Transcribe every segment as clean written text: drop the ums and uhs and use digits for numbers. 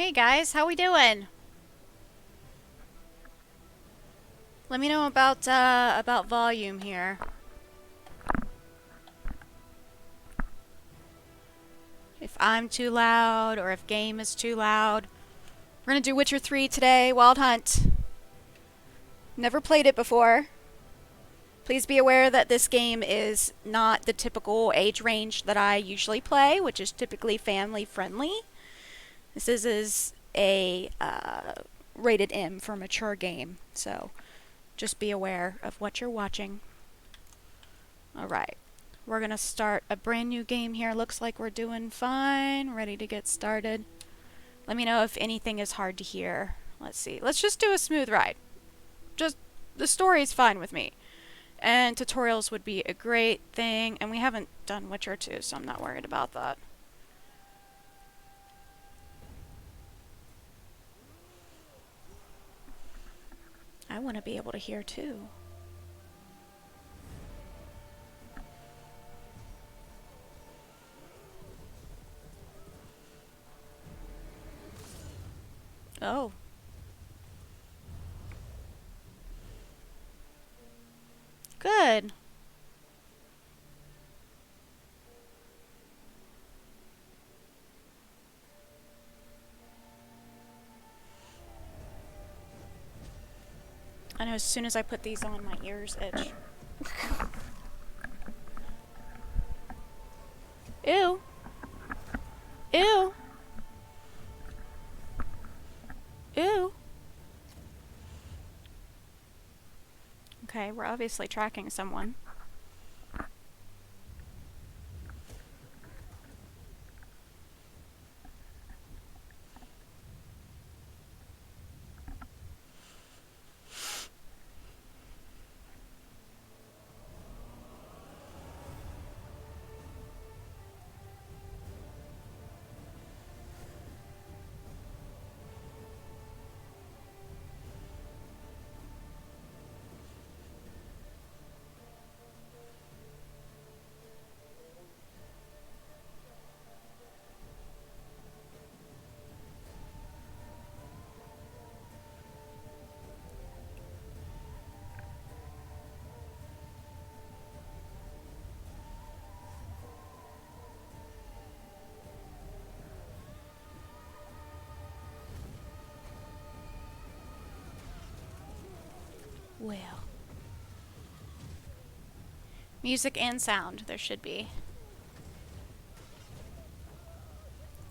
Hey guys, how we doing? Let me know about volume here. If I'm too loud or if game is too loud. We're gonna do Witcher 3 today, Wild Hunt. Never played it before. Please be aware that this game is not the typical age range that I usually play, which is typically family friendly. This is a rated M for mature game, so just be aware of what you're watching. Alright, we're gonna start a brand new game here. Looks like we're doing fine, ready to get started. Let me know if anything is hard to hear. Let's see, let's just do a smooth ride. Just, the story's fine with me. And tutorials would be a great thing, and we haven't done Witcher 2, so I'm not worried about that. I want to be able to hear too. Oh. Good. I know as soon as I put these on, my ears itch. Ew. Ew. Ew. Okay, we're obviously tracking someone. Well. Music and sound, there should be.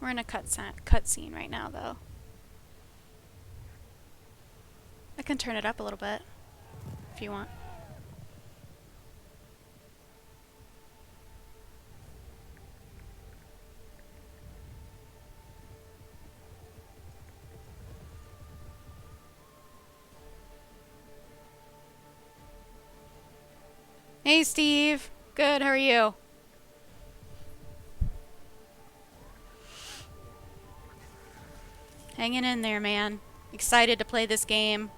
We're in a cutscene right now, though. I can turn it up a little bit, if you want. Hey, Steve. Good, how are you? Hanging in there, man. Excited to play this game.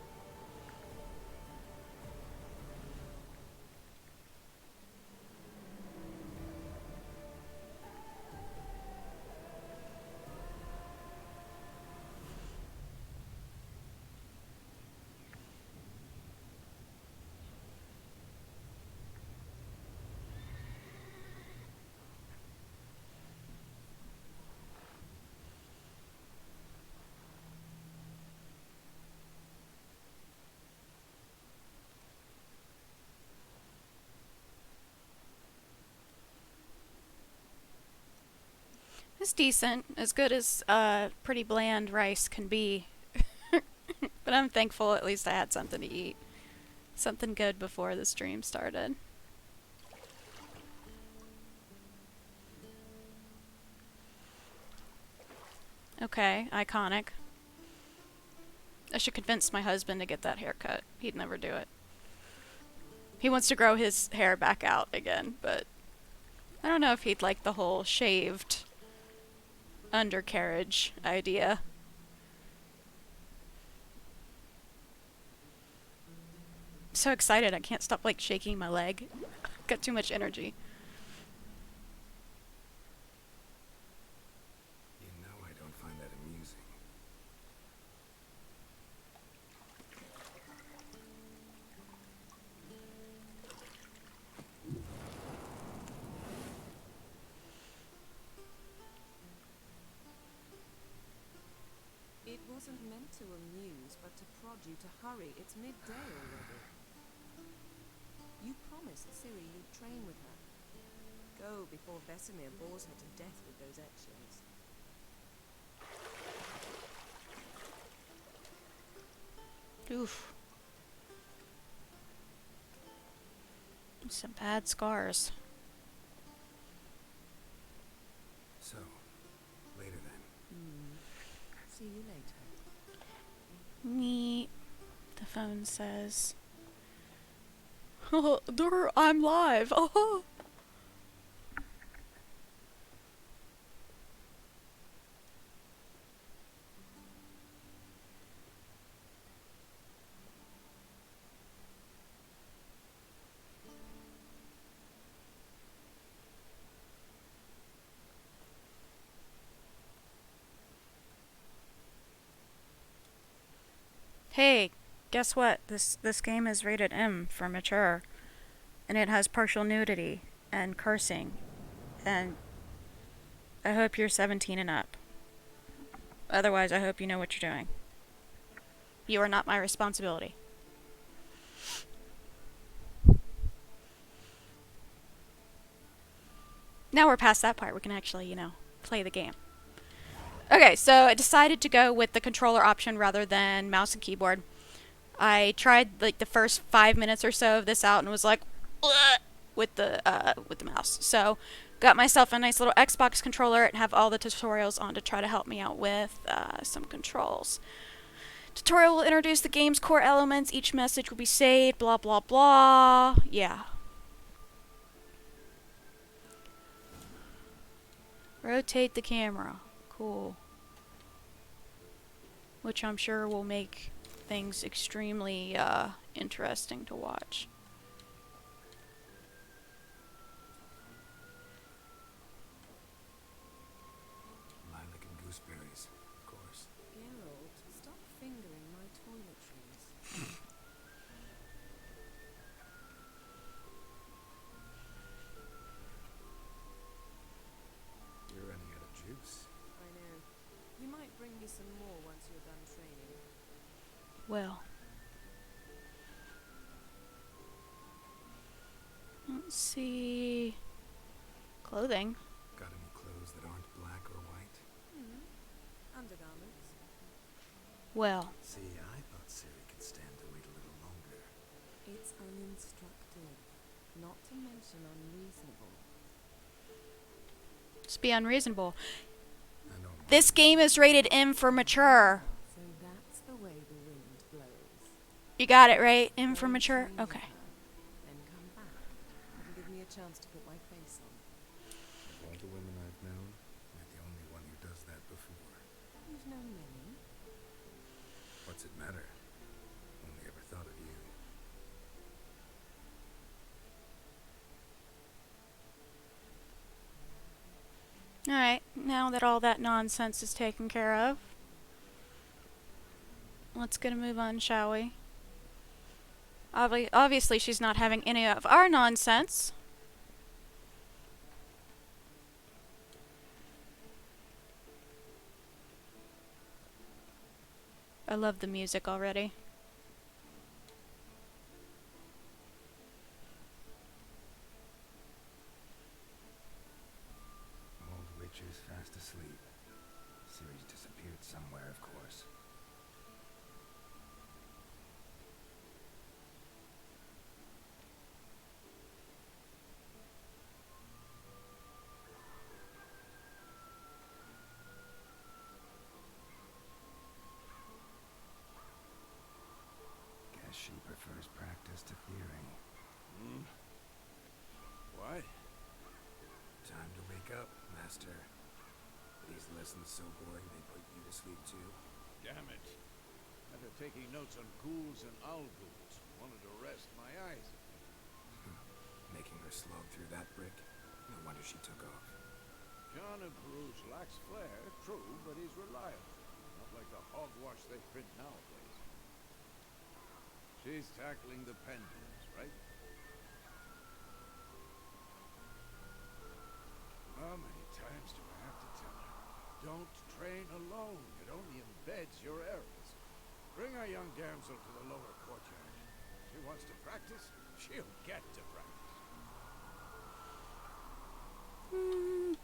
It's decent, as good as pretty bland rice can be. But I'm thankful at least I had something to eat. Something good before the stream started. Okay, iconic. I should convince my husband to get that haircut. He'd never do it. He wants to grow his hair back out again, but I don't know if he'd like the whole shaved undercarriage idea. I'm so excited I can't stop like shaking my leg. Got too much energy. You know I don't find that amusing. to amuse, but to prod you to hurry. It's midday already. You promised Ciri you'd train with her. Go before Vesemir bores her to death with those etchings. Oof. Some bad scars. So, later then. See you later. Neat. The phone says. Oh, I'm live. Oh. Hey, guess what? This game is rated M for mature, and it has partial nudity and cursing, and I hope you're 17 and up. Otherwise, I hope you know what you're doing. You are not my responsibility. Now we're past that part. We can actually, play the game. Okay, so I decided to go with the controller option rather than mouse and keyboard. I tried like the first 5 minutes or so of this out and was like, "Ugh," with the mouse. So got myself a nice little Xbox controller and have all the tutorials on to try to help me out with some controls. Tutorial will introduce the game's core elements. Each message will be saved. Blah blah blah. Yeah. Rotate the camera. Cool. Which I'm sure will make things extremely interesting to watch. Lilac and gooseberries, of course. Geralt, stop fingering my toiletries. You're running out of juice. I know. You might bring me some more once you're done training. Well. Let's see. Clothing. Got any clothes that aren't black or white? Undergarments. Well. See, I thought Ciri could stand to wait a little longer. It's uninstructive, not to mention unreasonable. Just be unreasonable. I don't want This game is rated M for mature. So that's the way the wind blows. You got it, right? M for mature? Okay. Then come back and give me a chance to put my face on. Of all the women I've known, you're the only one who does that before. You've known many. What's it matter? Only ever thought of you. Alright, now that all that nonsense is taken care of, let's get a move on, shall we? Obviously, she's not having any of our nonsense. I love the music already. Old witcher's fast asleep. Ciri's disappeared somewhere, of course. Guess she prefers practice to theory. What? Time to wake up, Master. These lessons so boring they put you to sleep too. Damn it. After taking notes on ghouls and owl-ghouls, wanted to rest my eyes. Making her slog through that brick? No wonder she took off. John of Bruges lacks flair, true, but he's reliable. Not like the hogwash they print nowadays. She's tackling the pendulums, right? How many times do I have to tell her? Don't train alone. It only embeds your errors. Bring our young damsel to the lower courtyard. She wants to practice, she'll get to practice.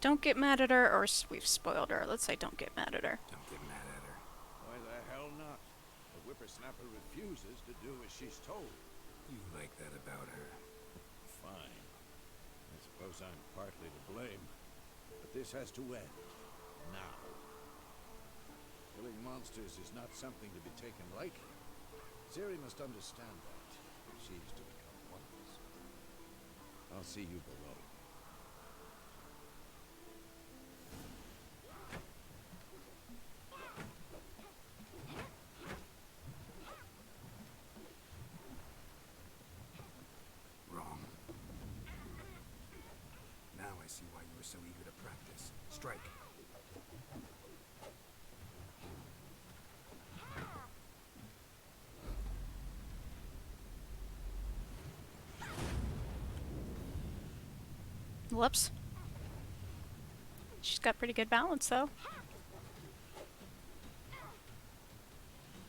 Don't get mad at her, or we've spoiled her. Let's say don't get mad at her. Don't get mad at her. Why the hell not? The whippersnapper refuses to do as she's told. You like that about her. Fine. I suppose I'm partly to blame. But this has to end. Now. Killing monsters is not something to be taken lightly. Ciri must understand that, if she's to become one of us. I'll see you below. Wrong. Now I see why you were so eager to practice. Strike. Whoops. She's got pretty good balance, though.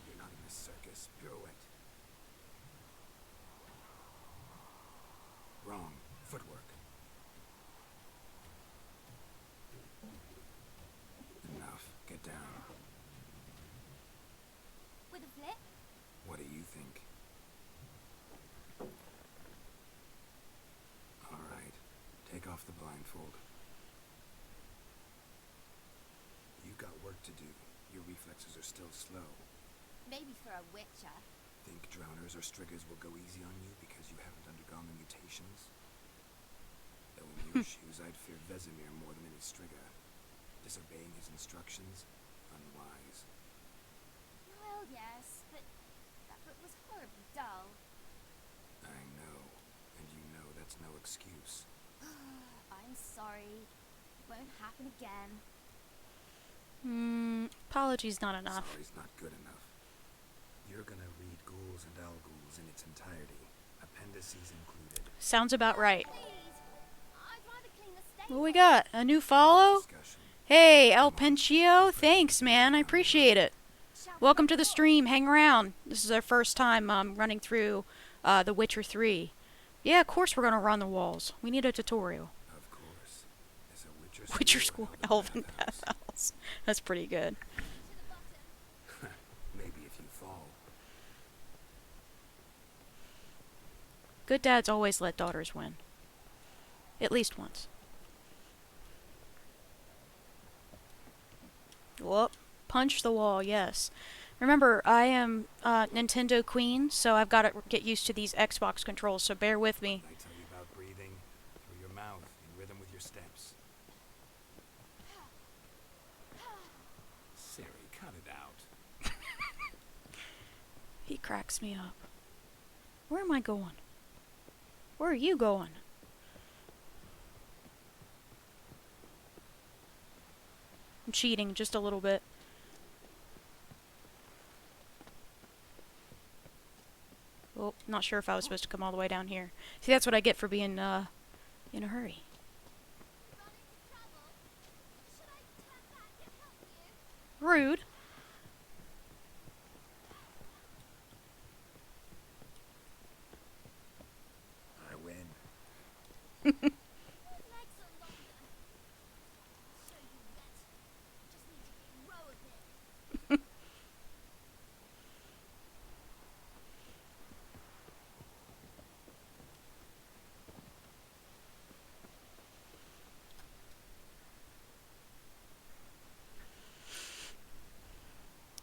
You're not in a circus. Pirouette. Wrong. Footwork. Enough. Get down. With a flip? What do you think? All right. Take off the blindfold. You've got work to do. Your reflexes are still slow. Maybe for a witcher. Think drowners or striggers will go easy on you because you haven't undergone the mutations? Though in your shoes, I'd fear Vesemir more than any strigger. Disobeying his instructions? Unwise. Well, yes, but that book was horribly dull. I know. And you know that's no excuse. I'm sorry. It won't happen again. Apology's not enough. Sorry's not good enough. You're gonna read Ghouls and Al-Ghouls in its entirety. Appendices included. Sounds about right. Please. I'd rather clean the stain. What we got? A new follow? Discussion. Hey, El Penchio. Thanks, man. I appreciate it. Welcome to the stream. Hang around. This is our first time running through The Witcher 3. Yeah, of course we're going to run the walls. We need a tutorial. Of course. As a Witcher or School an Elven bathhouse? Bathhouse. That's pretty good. Maybe if you fall. Good dads always let daughters win. At least once. Whoop. Punch the wall, yes. Remember, I am Nintendo Queen, so I've got to get used to these Xbox controls, so bear with me. I tell you about breathing through your mouth in rhythm with your steps. Siri, cut it out. He cracks me up. Where am I going? Where are you going? I'm cheating just a little bit. Oh, not sure if I was supposed to come all the way down here. See, that's what I get for being in a hurry. Rude. I win.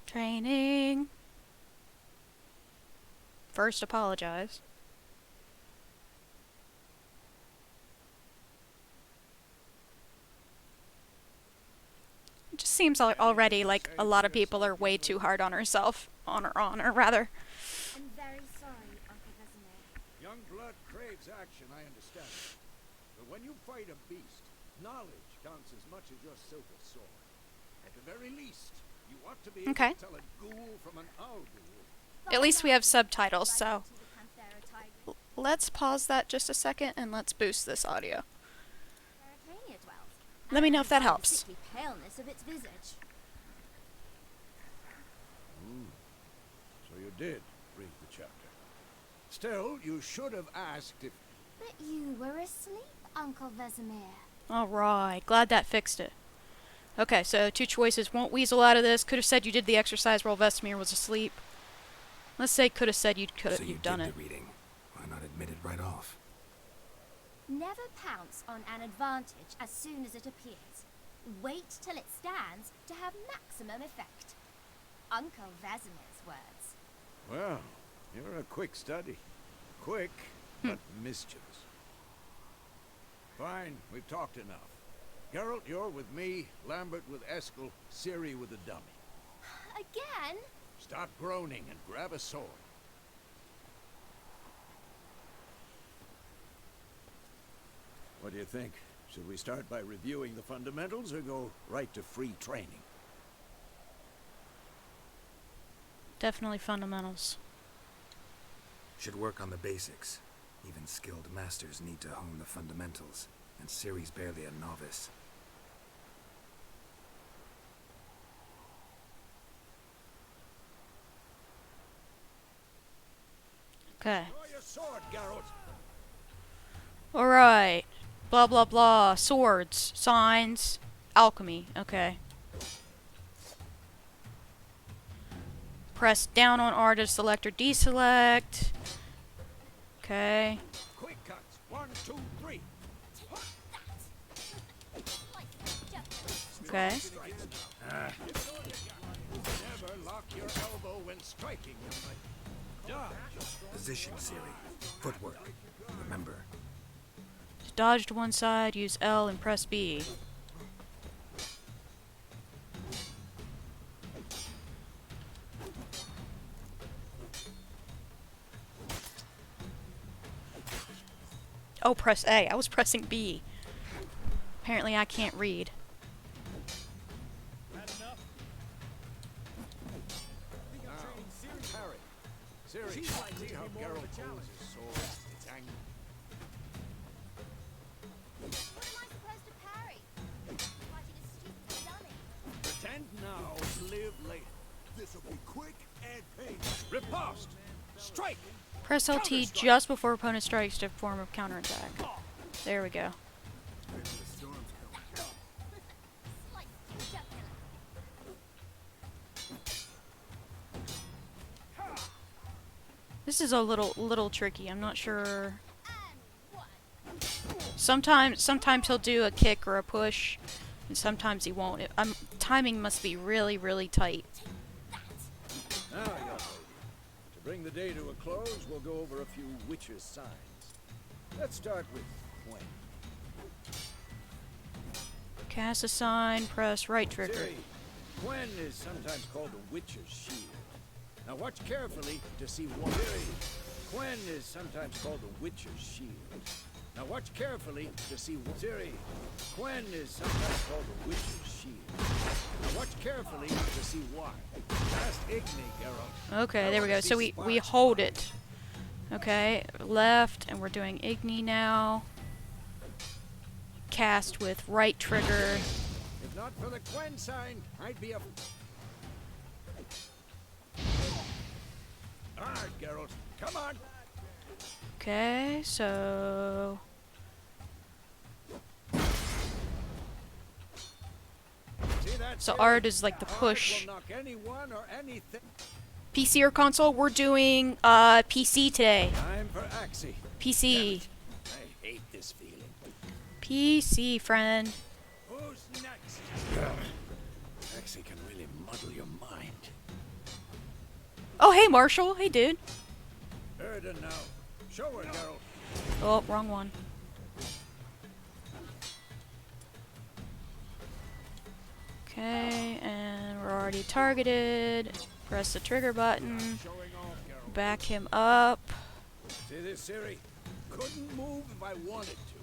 Training. First, apologize. It just seems already like a lot of people are way too hard on herself. On her, rather. I'm very sorry, Uncle Vesemir. Young blood craves action, I understand. But when you fight a beast, knowledge counts as much as your silver sword. At the very least, you ought to be able Okay. to tell a ghoul from an owl-ghoul. At least we have subtitles, so To the Panthera tiger. let's pause that just a second and let's boost this audio. Arcania dwells. Let me know if that And by the helps. sickly paleness of its visage. So you did read the chapter. Still, you should have asked if... But you were asleep, Uncle Vesemir. Alright, glad that fixed it. Okay, so 2 choices. Won't weasel out of this. Could have said you did the exercise while Vesemir was asleep. Let's say could have said you've done did it. the reading. Why not admit it right off? Never pounce on an advantage as soon as it appears. Wait till it stands to have maximum effect. Uncle Vesemir's words. Well, you're a quick study. Quick, but mischievous. Fine, we've talked enough. Geralt, you're with me, Lambert with Eskel, Ciri with the dummy. Again? Stop groaning and grab a sword. What do you think? Should we start by reviewing the fundamentals or go right to free training? Definitely fundamentals. Should work on the basics. Even skilled masters need to hone the fundamentals, and Ciri's barely a novice. Okay. Draw your sword, Geralt. Alright. Blah blah blah. Swords. Signs. Alchemy. Okay. Press down on R to select or deselect. Okay. Quick cuts. 1, 2, 3. Okay. Never lock your elbow when striking. Dodge. Position, Ciri. Footwork. Remember. To dodge to one side, use L and press B. Oh, press A. I was pressing B. Apparently I can't read. Harry. Ciri, see how Geralt holds his sword? It's angry. What am I supposed to parry? Fighting a stupid dummy. Pretend now, live later. This'll be quick and painless. Riposte! Strike! Press LT just before opponent strikes to form a counterattack. There we go. Slice jugular. This is a little tricky. I'm not sure. And one. Sometimes he'll do a kick or a push, and sometimes he won't. Timing must be really tight. Now, young lady, to bring the day to a close, we'll go over a few witches' signs. Let's start with Gwen. Cast a sign, press right trigger. Ciri, Gwen is sometimes called the witch's shield. Now watch carefully to see why. Ciri, Gwen is sometimes called the witch's shield. Now watch carefully to see what. Ciri, Gwen is sometimes called the witch's shield. Now watch carefully to see why. Cast Igni, Geralt. Okay, there we go. So we hold it. Okay, left, and we're doing Igni now. Cast with right trigger. If not for the Gwen sign, I'd be a... Alright, Geralt. Come on. Okay, so See that, so Ciri? art is like the Art push. will knock anyone or anything. PC or console? We're doing PC today. Time for Axie. PC. I hate this feeling. PC, friend. Who's next? Axie can really muddle your mind. Oh, hey, Marshall. Hey, dude. Erden now. Show her, Geralt. Oh, wrong one. Okay, and we're already targeted. Press the trigger button. Showing off, Geralt. Back him up. See this, Ciri? Couldn't move if I wanted to.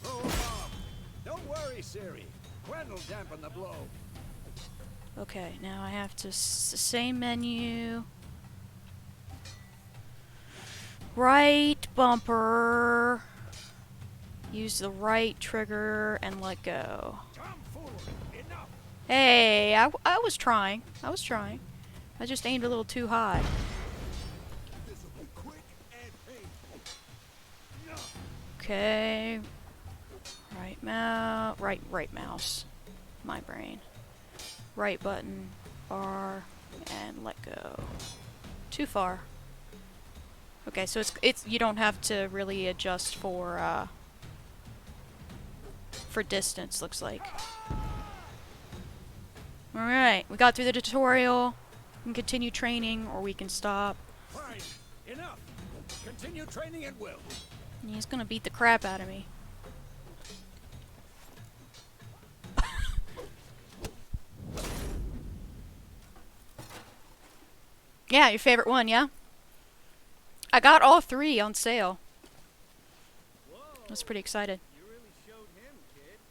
Throw a bomb. Don't worry, Ciri. Gwen will dampen the blow. Okay, now I have to same menu. Right bumper. Use the right trigger and let go. Tomfoolery. Enough. Hey, I was trying. I was trying. I just aimed a little too high. This'll be quick and painful. No. Okay. Right mouse. My brain. Right button. R. And let go. Too far. Okay, so it's you don't have to really adjust for distance, looks like. Alright, we got through the tutorial. We can continue training, or we can stop. Fine. Enough. Continue training at will. He's gonna beat the crap out of me. Yeah, your favorite one, yeah? I got all 3 on sale. I was pretty excited. You really showed him, kid.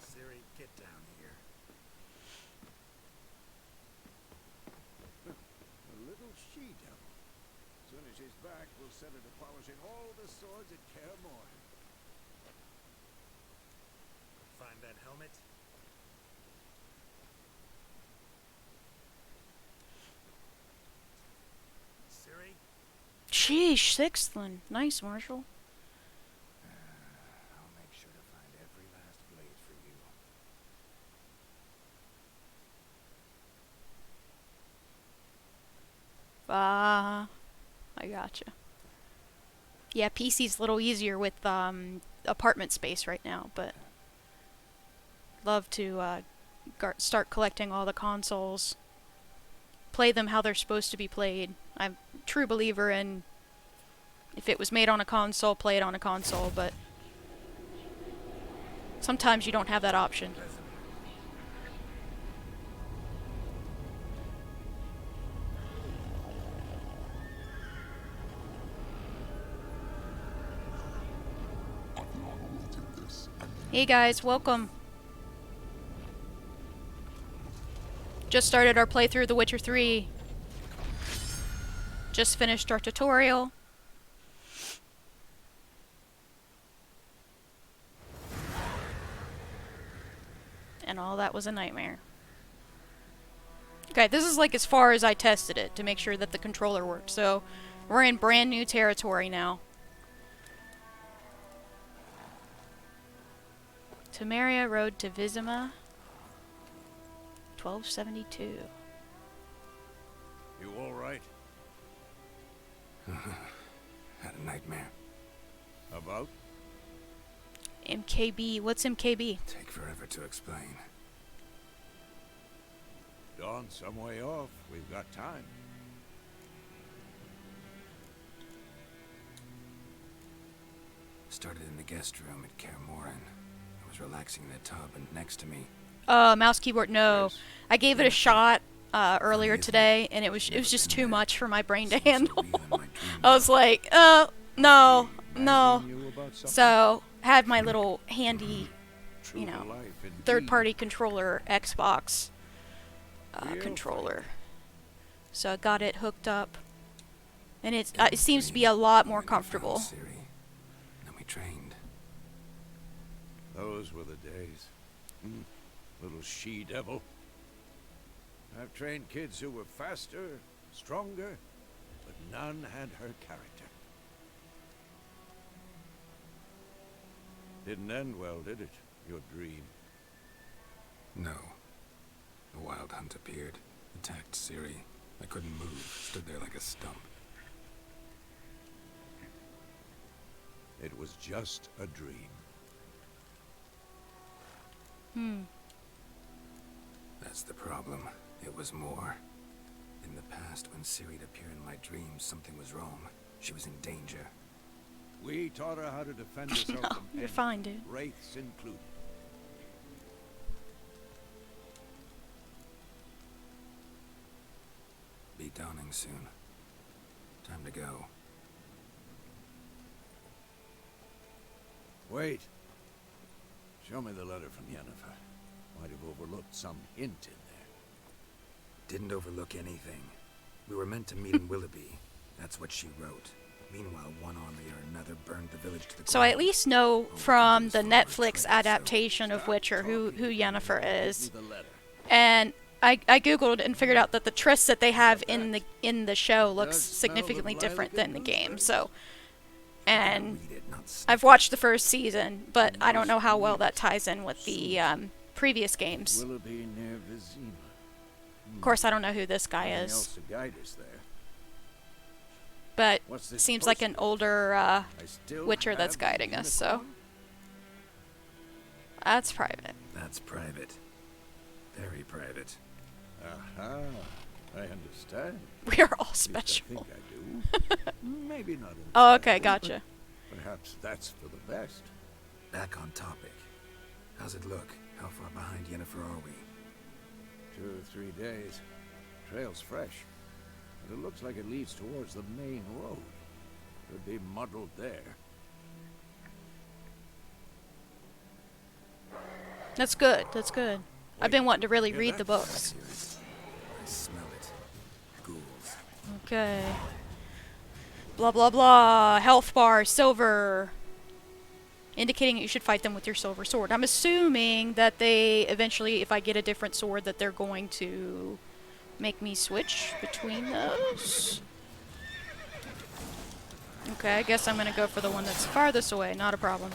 Siri, get down here. A little she-devil. As soon as she's back, we'll set her to polishing all the swords at Kaer Morhen. Find that helmet. Siri? Sheesh, 6th one. Nice, Marshall. I'll make sure to find every last blade for you. I gotcha. Yeah, PC's a little easier with apartment space right now, but love to start collecting all the consoles. Play them how they're supposed to be played. I'm a true believer in if it was made on a console, play it on a console, but sometimes you don't have that option. Hey guys, welcome. Just started our playthrough of The Witcher 3. Just finished our tutorial. And all that was a nightmare. Okay, this is like as far as I tested it to make sure that the controller worked. So, we're in brand new territory now. Temeria Road to Vizima. 1272. You all right? Had a nightmare. About? MKB. What's MKB? Take forever to explain. Dawn's some way off. We've got time. Started in the guest room at Kaer Morhen. I was relaxing in the tub, and next to me, Mouse keyboard. No, Yes. I gave it a shot earlier today, and it was just too much for my brain to handle. I was like, no, no. Imagine you about something So had my little handy, true you to know, life indeed. third-party controller, Xbox Real controller. So I got it hooked up, and it seems to be a lot more comfortable. Siri. Then we trained. Those were the days. Little she-devil. I've trained kids who were faster, stronger, but none had her character. Didn't end well, did it? Your dream. No. The wild hunt appeared, attacked Siri. I couldn't move, stood there like a stump. It was just a dream. That's the problem. It was more. In the past, when Ciri'd appear in my dreams, something was wrong. She was in danger. We taught her how to defend herself No, from you're enemies, fine, dude. wraiths included. Be dawning soon. Time to go. Wait. Show me the letter from Yennefer. Might have overlooked some hint in there. Didn't overlook anything. We were meant to meet in Willoughby. That's what she wrote. Meanwhile, one army or another burned the village to the ground. So I at least know from the Netflix adaptation of Witcher who Yennefer is. The letter. And I googled and figured out that the tryst that they have in the show looks significantly different than the game. So, and Read it, not sniff I've watched the first season, but I don't know how well that ties in with the previous games. Willoughby near Vizima. Of course, I don't know who this guy Nothing is, else to guide us there. but What's this seems like an poster? older I still Witcher have that's the guiding us. So unicorn? that's private. That's private. Very private. Aha, I understand. We are all At least special. I think I do. Maybe not. Oh, okay, entirely, gotcha. but perhaps that's for the best. Back on topic. How's it look? How far behind Yennefer are we? 2 or 3 days. Trail's fresh. But it looks like it leads towards the main road. Could be muddled there. That's good. That's good. I've been wanting to really Yeah, read the that's- books. Hear it. I smell it. Ghouls. Okay. Blah blah blah. Health bar, silver. Indicating you should fight them with your silver sword. I'm assuming that they eventually, if I get a different sword, that they're going to make me switch between those. Okay, I guess I'm gonna go for the one that's farthest away. Not a problem.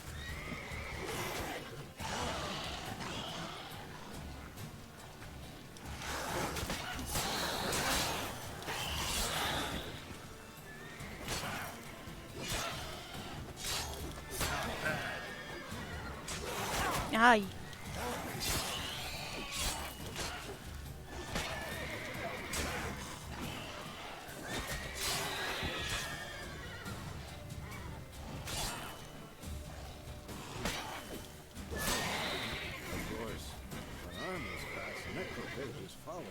Aye. Of course, when armies pass, necrophages follow.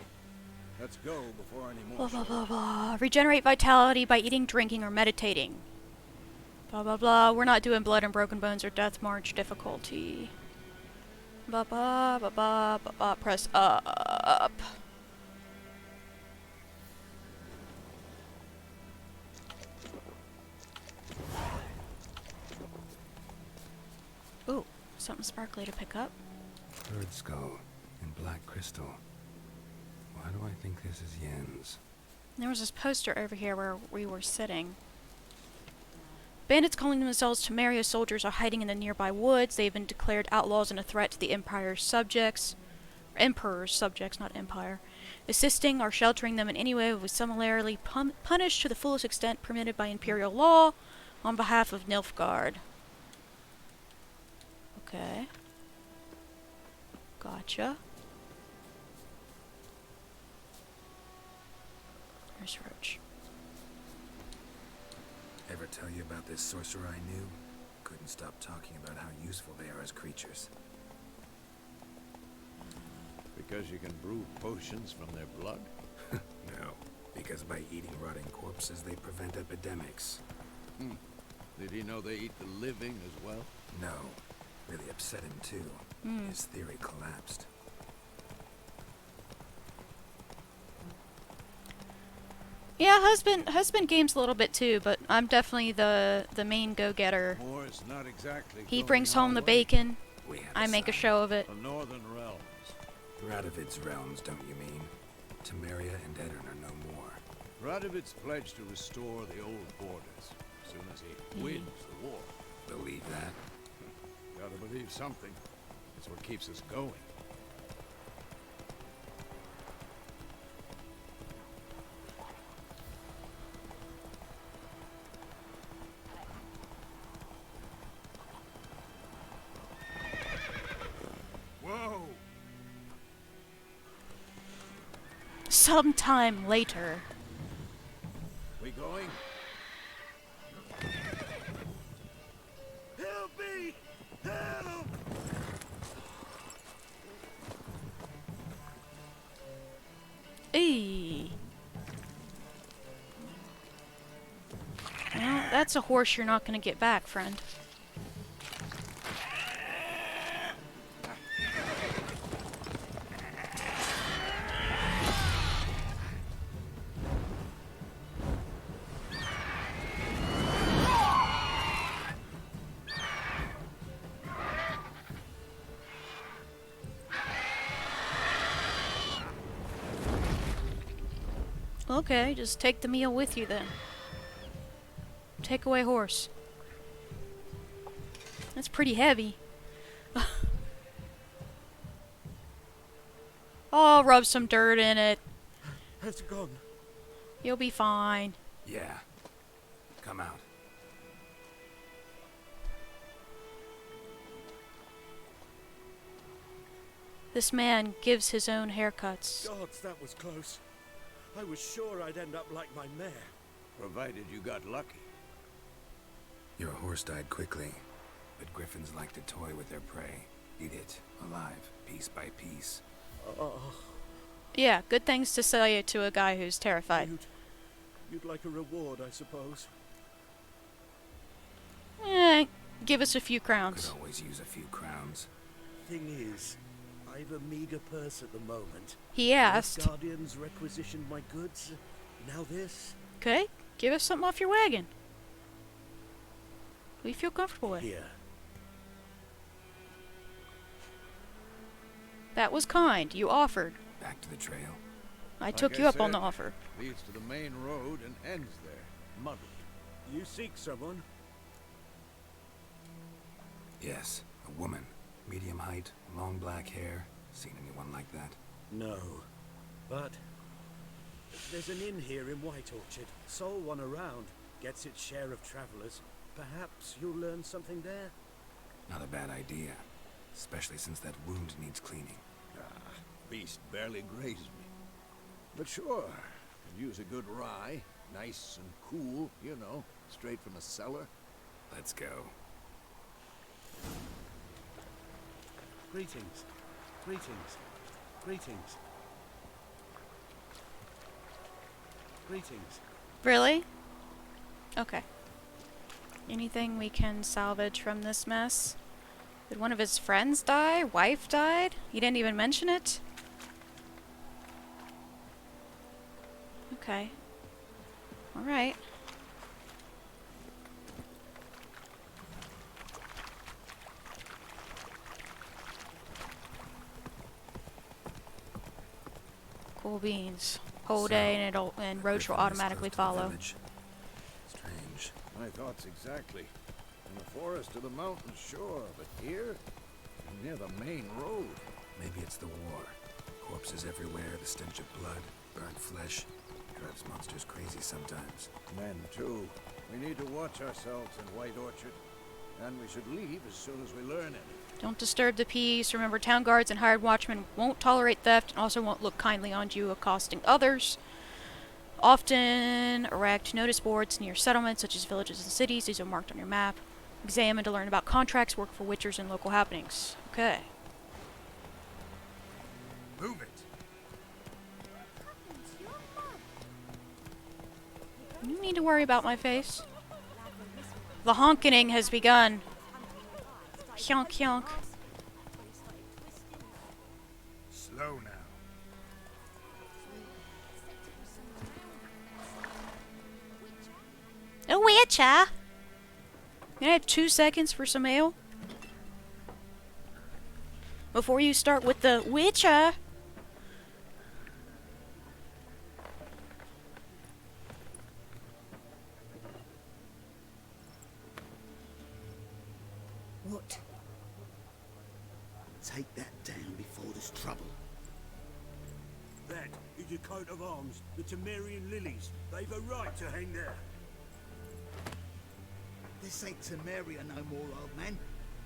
Let's go before any more. Blah blah blah blah. Regenerate vitality by eating, drinking, or meditating. Blah blah blah. We're not doing blood and broken bones or death march difficulty. Ba ba ba ba ba ba. Press up. Ooh, something sparkly to pick up. Bird skull and black crystal. Why do I think this is Yen's? There was this poster over here where we were sitting. Bandits calling themselves Temeria soldiers are hiding in the nearby woods. They have been declared outlaws and a threat to the Empire's subjects. Emperor's subjects, not Empire. Assisting or sheltering them in any way was similarly punished to the fullest extent permitted by Imperial law on behalf of Nilfgaard. Okay. Gotcha. There's Roach. Ever tell you about this sorcerer I knew? Couldn't stop talking about how useful they are as creatures. Because you can brew potions from their blood? No, because by eating rotting corpses, they prevent epidemics. Did he know they eat the living as well? No, really upset him too. His theory collapsed. Yeah, husband games a little bit too, but I'm definitely the main go-getter. War's not exactly He going brings our home the way. bacon. We have I make a sign. show of it. The northern realms. Radovid's realms, don't you mean? Temeria and Edirn are no more. Radovid's pledged to restore the old borders as soon as he wins the war. Believe that? Gotta believe something. It's what keeps us going. Whoa! Sometime later. We going? Help me! Help! Eee. Well, that's a horse you're not gonna get back, friend. Okay, just take the meal with you then. Take away horse. That's pretty heavy. Oh, rub some dirt in it. Has it gone? You'll be fine. Yeah. Come out. This man gives his own haircuts. Gods, that was close. I was sure I'd end up like my mare. Provided you got lucky. Your horse died quickly, but griffins like to toy with their prey. Eat it, alive, piece by piece. Yeah, good things to say to a guy who's terrified. You'd like a reward, I suppose. Give us a few crowns. Could always use a few crowns. Thing is, I've a meager purse at the moment. He asked. The Guardians requisitioned my goods. Now this. Okay, give us something off your wagon. Who you feel comfortable with. Here. That was kind. You offered. Back to the trail. I took Like you I up on the said, offer. Leads to the main road and ends there. Muddled. You seek someone? Yes, a woman. Medium height, long black hair. Seen anyone like that? No. But there's an inn here in White Orchard. Sole one around. Gets its share of travelers. Perhaps you'll learn something there? Not a bad idea. Especially since that wound needs cleaning. Beast barely grazed me. But sure, could use a good rye. Nice and cool, you know, straight from the cellar. Let's go. Greetings. Greetings. Greetings. Greetings. Really? Okay. Anything we can salvage from this mess? Did one of his friends die? Wife died? He didn't even mention it? Okay. Alright. Cool beans. Whole day and Roach will automatically follow. Strange. My thoughts exactly. In the forest of the mountains, sure, but here, near the main road. Maybe it's the war. Corpses everywhere, the stench of blood, burnt flesh. Drives monsters crazy sometimes. Men, too. We need to watch ourselves in White Orchard. And we should leave as soon as we learn it. Don't disturb the peace. Remember, town guards and hired watchmen won't tolerate theft and also won't look kindly on you accosting others. Often erect notice boards near settlements such as villages and cities. These are marked on your map. Examine to learn about contracts, work for witchers, and local happenings. Okay. Move it! You need to worry about my face. The honking has begun. Hyonk hyonk. Slow now. A witcher! Can I have 2 seconds for some ale? Before you start with the witcher! What? Take that down before there's trouble. That is your coat of arms, the Temerian lilies. They've a right to hang there. This ain't Temeria no more, old man.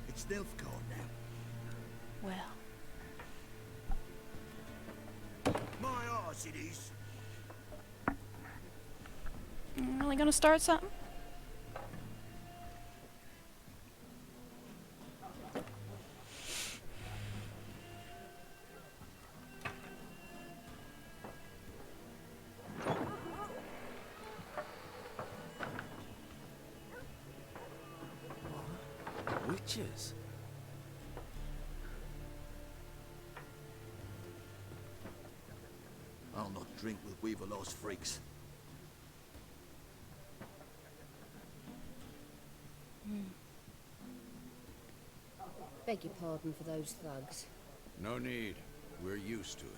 It's Nilfgaard now. Well. My arse it is. Really gonna start something? Witches? I'll not drink with Weaverlost freaks. Beg your pardon for those thugs. No need. We're used to it.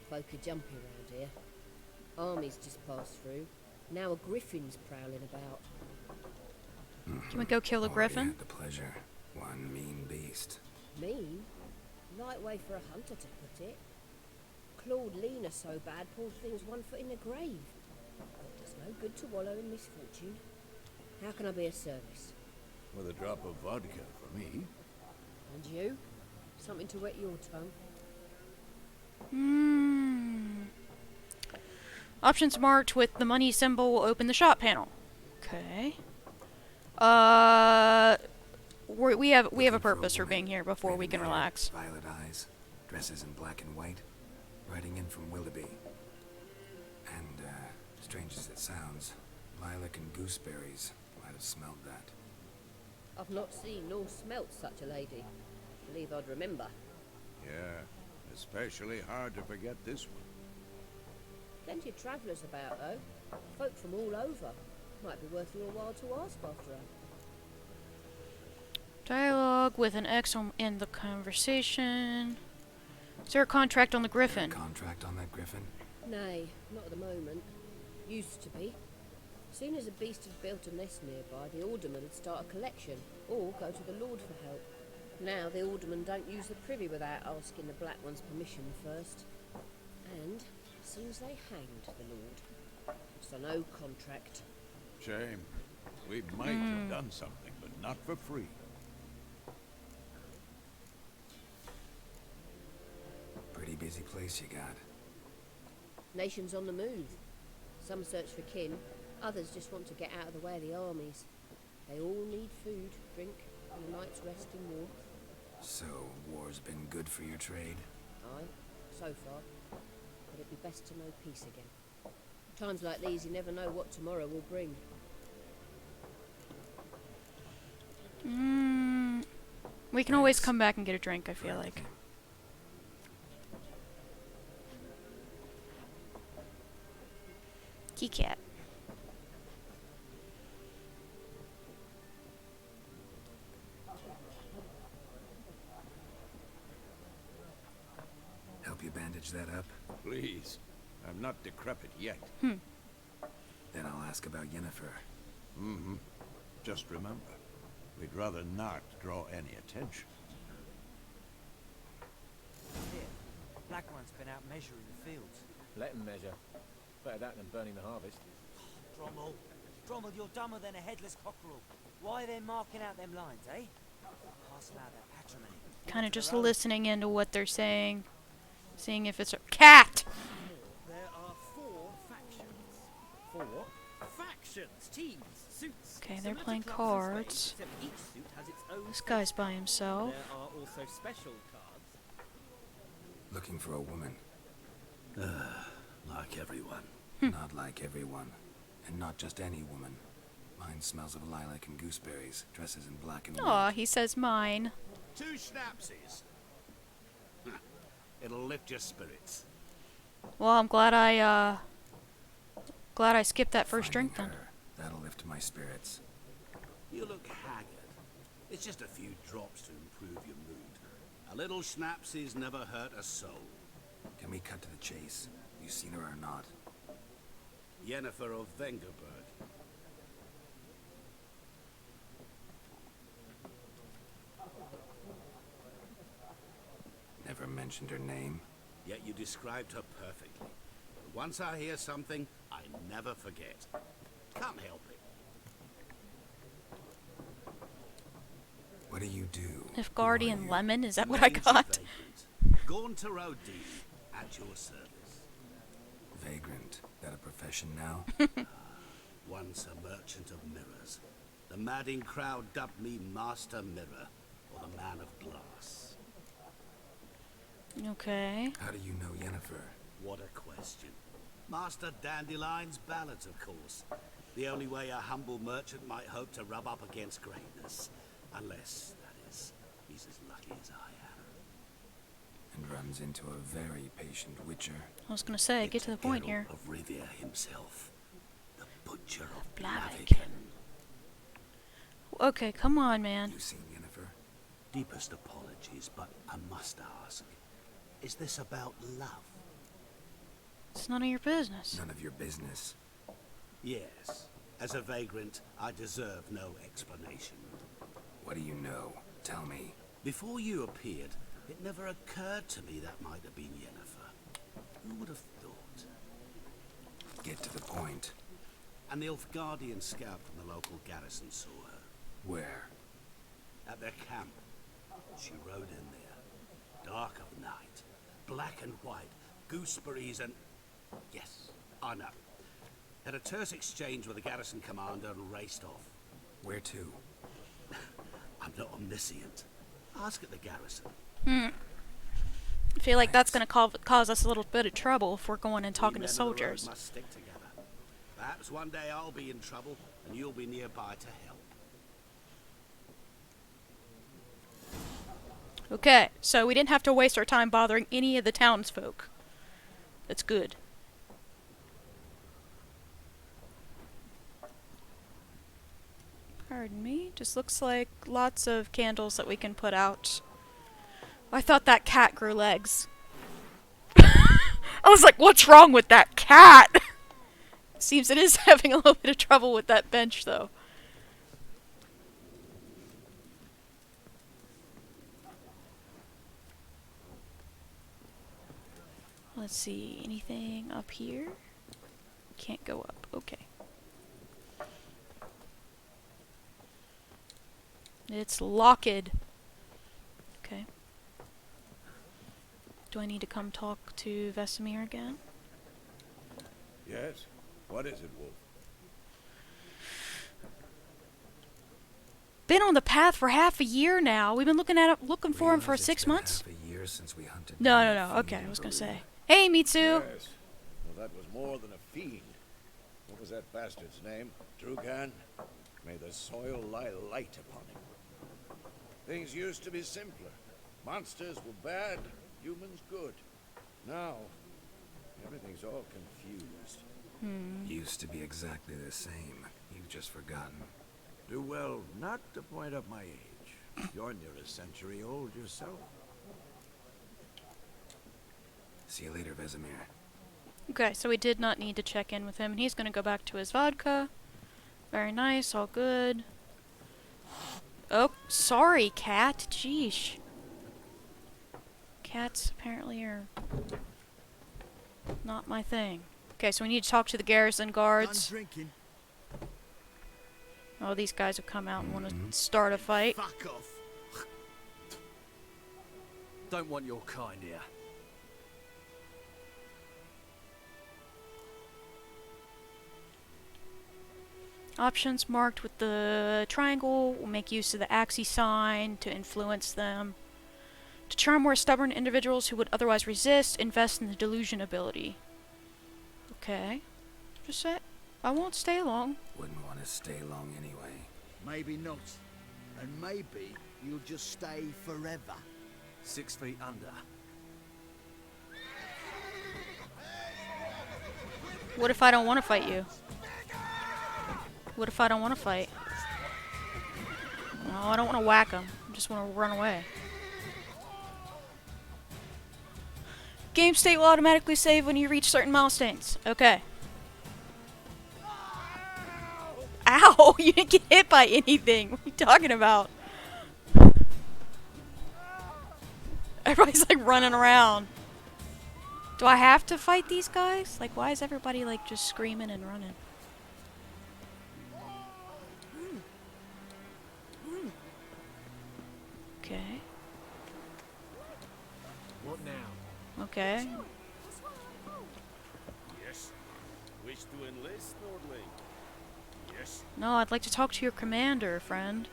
folk are jumpy round here. Armies just passed through. Now a griffin's prowling about. Can we go kill the Already griffin? had the pleasure. One mean beast. Mean? Light way for a hunter to put it. Clawed Lena so bad, poor thing's 1 foot in the grave. But does no good to wallow in misfortune. How can I be of service? With a drop of vodka for me. And you? Something to wet your tongue? Options marked with the money symbol will open the shop panel. Okay. We have a Looking purpose for woman, being here before we can raven hair, relax. Violet eyes, dresses in black and white, riding in from Willoughby. And, strange as it sounds, lilac and gooseberries might have smelled that. I've not seen nor smelt such a lady. Believe I'd remember. Yeah, especially hard to forget this one. Plenty of travellers about, though. Folk from all over. Might be worth your while to ask after her. Dialogue with an X in the conversation. Is there a contract on the griffin? Contract on that griffin? Nay, not at the moment. Used to be. Soon as a beast had built a nest nearby, the alderman would start a collection, or go to the Lord for help. Now the alderman don't use the privy without asking the Black One's permission first. And seems they hanged the Lord. So no contract. Shame. We might have done something, but not for free. Pretty busy place you got. Nations on the move. Some search for kin, others just want to get out of the way of the armies. They all need food, drink, and a night's rest in warmth. So, war's been good for your trade? Aye, so far. But it'd be best to know peace again. Times like these, you never know what tomorrow will bring. We can always come back and get a drink, I feel like. Key cat. Help you bandage that up? Please. I'm not decrepit yet. Then I'll ask about Yennefer. Mm-hmm. Just remember, we'd rather not draw any attention. Here, Black One's been out measuring the fields. Let them measure. Better that than burning the harvest. Drommel, you're dumber than a headless cockerel. Why are they marking out them lines, eh? Pass them out their patrimony. Kind of just listening into what they're saying. Seeing if it's a cat! There are 4 factions. 4 factions, teams, suits. Okay, they're Similar to playing clubs in Spain, cards. except each suit has its own This guy's by himself. There are also special cards. Looking for a woman. Like everyone. Not like everyone. And not just any woman. Mine smells of lilac and gooseberries, dresses in black and Aw, white. he says mine. 2 schnapsies. It'll lift your spirits. Well, I'm glad I skipped that first Finding drink then. her, that'll lift my spirits. You look haggard. It's just a few drops to improve your mood. A little schnapsies never hurt a soul. Can we cut to the chase? You seen her or not? Yennefer of Vengerberg. Never mentioned her name. Yet you described her perfectly. Once I hear something, I never forget. Can't help it. What do you do? If Who Guardian are you? Lemon, is that what I Mangy got? vagrant. Gaunter O'Dean, at your service. Vagrant. That a profession now? Once a merchant of mirrors. The madding crowd dubbed me Master Mirror, or the Man of Glass. Okay. How do you know Yennefer? What a question. Master Dandelion's ballads, of course. The only way a humble merchant might hope to rub up against greatness. Unless, that is, he's as lucky as I am. And runs into a very patient witcher. I was gonna say, get to the point Geralt here. of Rivia himself. The Butcher of Blaviken. Blaviken. Okay, come on, man. You seen Yennefer? Deepest apologies, but I must ask. Is this about love? It's none of your business. None of your business. Yes. As a vagrant, I deserve no explanation. What do you know? Tell me. Before you appeared, it never occurred to me that might have been Yennefer. Who would have thought? Get to the point. An Nilfgaardian scout from the local garrison saw her. Where? At their camp. She rode in there. Dark of night. Black and white. Gooseberries and... Yes, I know. Had a terse exchange with the garrison commander and raced off. Where to? I'm not omniscient. Ask at the garrison. I feel like that's going to cause us a little bit of trouble if we're going and talking to We men of the road soldiers. must stick together. Perhaps one day I'll be in trouble and you'll be nearby to help. Okay, so we didn't have to waste our time bothering any of the townsfolk. That's good. Pardon me. Just looks like lots of candles that we can put out. I thought that cat grew legs. I was like, what's wrong with that cat? Seems it is having a little bit of trouble with that bench, though. Let's see, anything up here? Can't go up, okay. It's locked. Okay. Do I need to come talk to Vesemir again? Yes? What is it, Wolf? Been on the path for half a year now. We've been looking for him for Realize it's 6 been months. half a year since we hunted No, down no, the no. Okay, I fiend was gonna Baru. say. Hey, Mitsu. Yes. Well, that was more than a fiend. What was that bastard's name? Drugan? May the soil lie light upon him. Things used to be simpler. Monsters were bad, humans good. Now, everything's all confused. Used to be exactly the same. You've just forgotten. Do well not to point up my age. You're near a century old yourself. See you later, Vesemir. Okay, so we did not need to check in with him, and he's gonna go back to his vodka. Very nice, all good. Oh, sorry, cat. Jeesh. Cats apparently are not my thing. Okay, so we need to talk to the garrison guards. Drinking. Oh, these guys have come out and want to start a fight. Fuck off. Don't want your kind here. Options marked with the triangle will make use of the axis sign to influence them. To charm more stubborn individuals who would otherwise resist, invest in the delusion ability. Okay. Just say, I won't stay long. Wouldn't want to stay long anyway. Maybe not. And maybe you'll just stay forever. 6 feet under. What if I don't want to fight you? What if I don't want to fight? No, I don't want to whack him. I just want to run away. Game state will automatically save when you reach certain milestones. Okay. Ow! You didn't get hit by anything. What are you talking about? Everybody's like running around. Do I have to fight these guys? Like, why is everybody like just screaming and running? Okay. What now? Okay. Yes. Wish to enlist, Nordling? Yes. No, I'd like to talk to your commander, friend.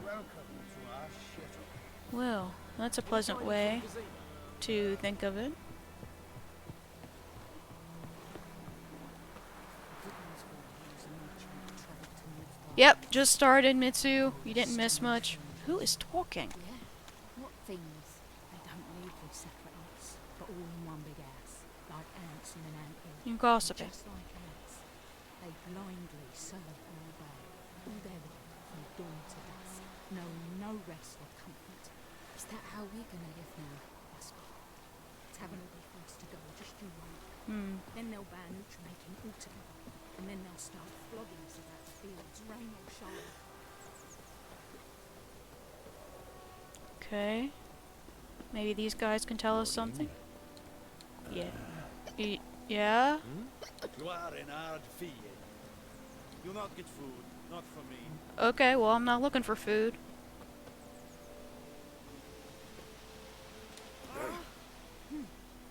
Welcome to our shuttle. Well, that's a pleasant way to think of it. Yep, just started, Mitsu. You didn't miss much. Who is talking? Yeah. What things? They don't live with separate huts, but all in one big house, like ants in an anthill. You gossiping. Just like ants, they blindly serve and obey all their life from dawn to dusk, knowing no rest or comfort. Is that how we're gonna live now? Oscar? Tavern will be first to go, just you wait. Then they'll ban outre making altogether, and then they'll start flogging us about the fields, rain or shine. Okay. Maybe these guys can tell us something. Yeah. Yeah? You are an hard fiend. You'll not get food, not from me. Okay, well, I'm not looking for food.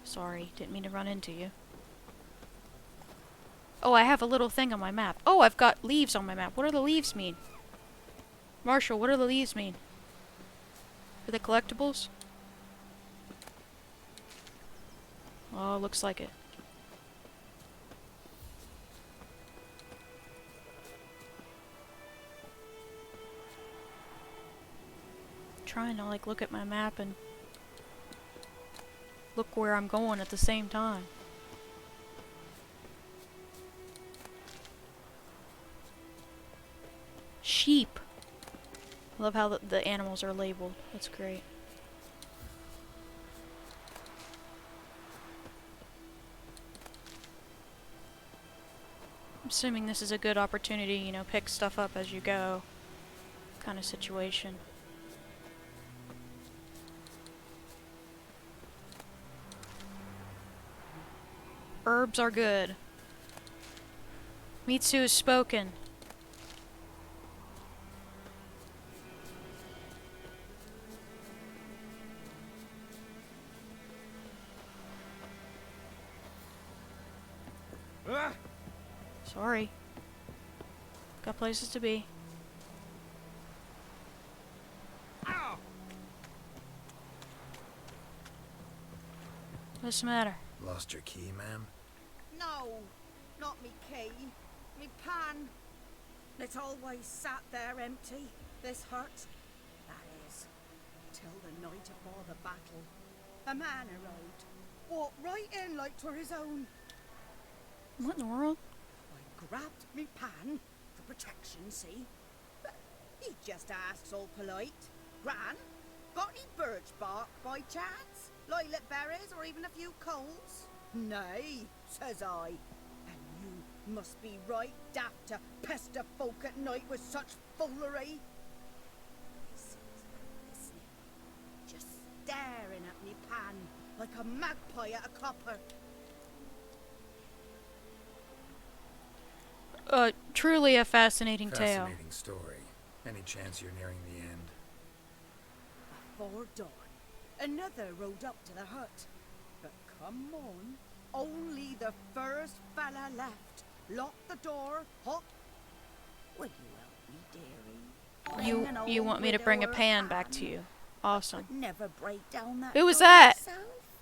Sorry, didn't mean to run into you. Oh, I have a little thing on my map. Oh, I've got leaves on my map. What do the leaves mean? Marshall, what do the leaves mean? For the collectibles? Oh, looks like it. Trying to like look at my map and look where I'm going at the same time. Sheep. I love how the animals are labeled. That's great. I'm assuming this is a good opportunity, you know, pick stuff up as you go kind of situation. Herbs are good. Mitsu has spoken. Sorry. Got places to be. Ow! What's the matter? Lost your key, ma'am? No, not me key. Me pan. It's always sat there empty, this hut. That is, till the night afore the battle. A man arrived, walked right in like 'twere his own. What in the world? I grabbed me pan for protection, see? But he just asks all polite. Gran, got any birch bark by chance? Lilac berries or even a few coals? Nay, says I. And you must be right daft to pester folk at night with such foolery. Listens and listening, just staring at me pan like a magpie at a copper. Truly a fascinating tale. Fascinating story. Any chance you're nearing the end? Before dawn, another rode up to the hut. But come on, only the first fella left. Lock the door, hop. Will you help me, dearie? You want me to bring a pan back to you. Awesome. Never break down that Who was door that? yourself.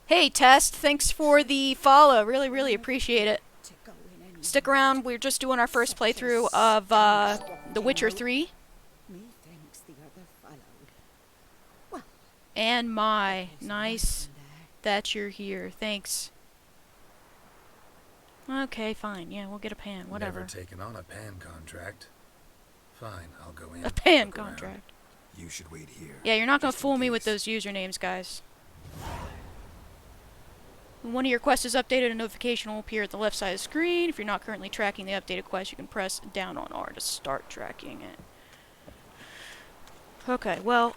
Hey, Test. Thanks for the follow. Really, really appreciate it. Stick around. We're just doing our first playthrough of The Witcher 3. Methinks the other followed. Well, And my. Nice that you're here. Thanks. Okay, fine. Yeah, we'll get a pan. Whatever. Never taken on a pan contract. Fine, I'll go in. A pan look around. contract. You should wait here. Yeah, you're not gonna just in fool me with case. those usernames, guys. When one of your quests is updated, a notification will appear at the left side of the screen. If you're not currently tracking the updated quest, you can press down on R to start tracking it. Okay, well,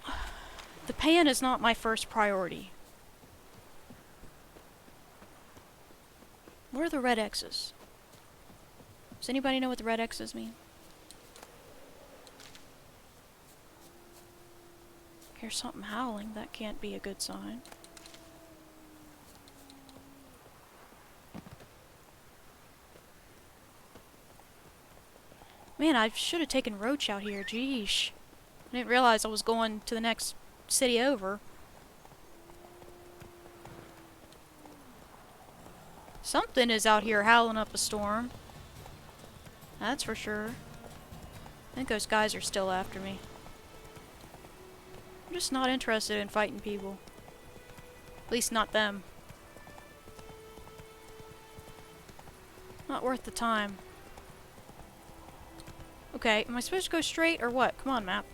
the pan is not my first priority. What are the red X's? Does anybody know what the red X's mean? Here's something howling. That can't be a good sign. Man, I should have taken Roach out here. Jeesh. I didn't realize I was going to the next city over. Something is out here howling up a storm. That's for sure. I think those guys are still after me. I'm just not interested in fighting people. At least not them. Not worth the time. Okay, am I supposed to go straight or what? Come on, map.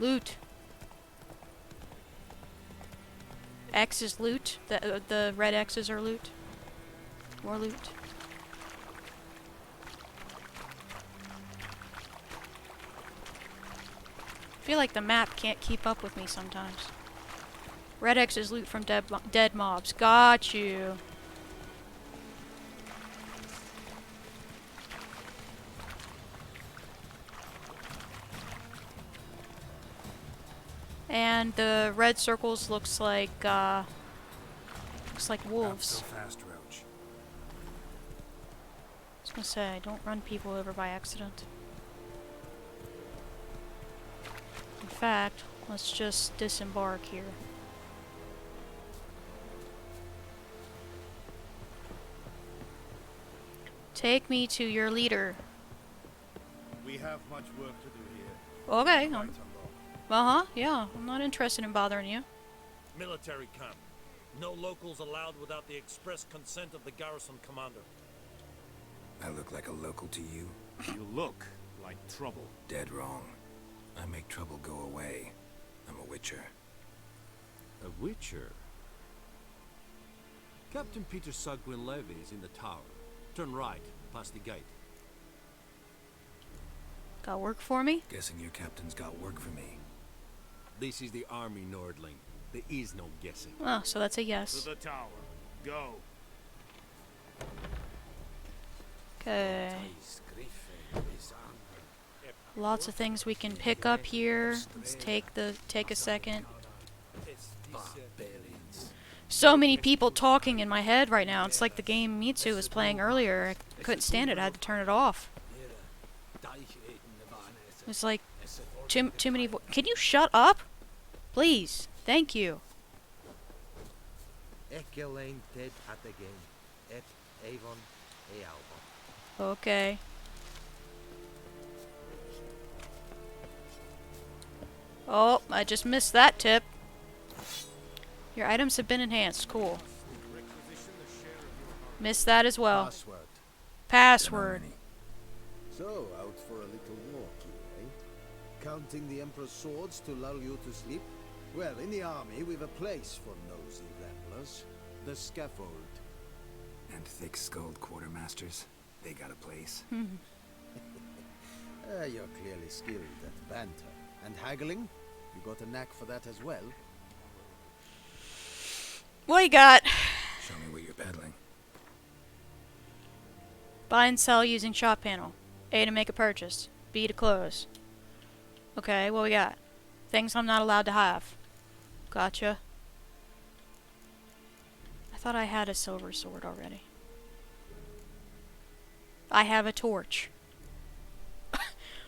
Loot. X is loot. The red X's are loot. More loot. I feel like the map can't keep up with me sometimes. Red X is loot from dead mobs. Got you. And the red circles looks like wolves. Not so fast, Roach. I was gonna say, don't run people over by accident. In fact, let's just disembark here. Take me to your leader. We have much work to do here. Okay. Right, Uncle. Yeah. I'm not interested in bothering you. Military camp. No locals allowed without the express consent of the garrison commander. I look like a local to you? You look like trouble. Dead wrong. I make trouble go away. I'm a witcher. A witcher? Captain Peter Sagwin Levy is in the tower. Turn right, past the gate. Got work for me? Guessing your captain's got work for me. This is the army, Nordling. There is no guessing. Oh, so that's a yes. To the tower. Go. Okay. Lots of things we can pick up here. Let's take a second. So many people talking in my head right now. It's like the game Mitsu was playing earlier. I couldn't stand it. I had to turn it off. It's like too many. Can you shut up, please? Thank you. Okay. Oh, I just missed that tip. Your items have been enhanced. Cool. Missed that as well. Password. So, out for a little walk, eh? Counting the Emperor's swords to lull you to sleep? Well, in the army, we've a place for nosy ramblers. The scaffold. And thick-skulled quartermasters. They got a place. You're clearly skilled at banter. And haggling? You got a knack for that as well? What you got? Show me what you're peddling. Buy and sell using shop panel. A to make a purchase. B to close. Okay, what we got? Things I'm not allowed to have. Gotcha. I thought I had a silver sword already. I have a torch.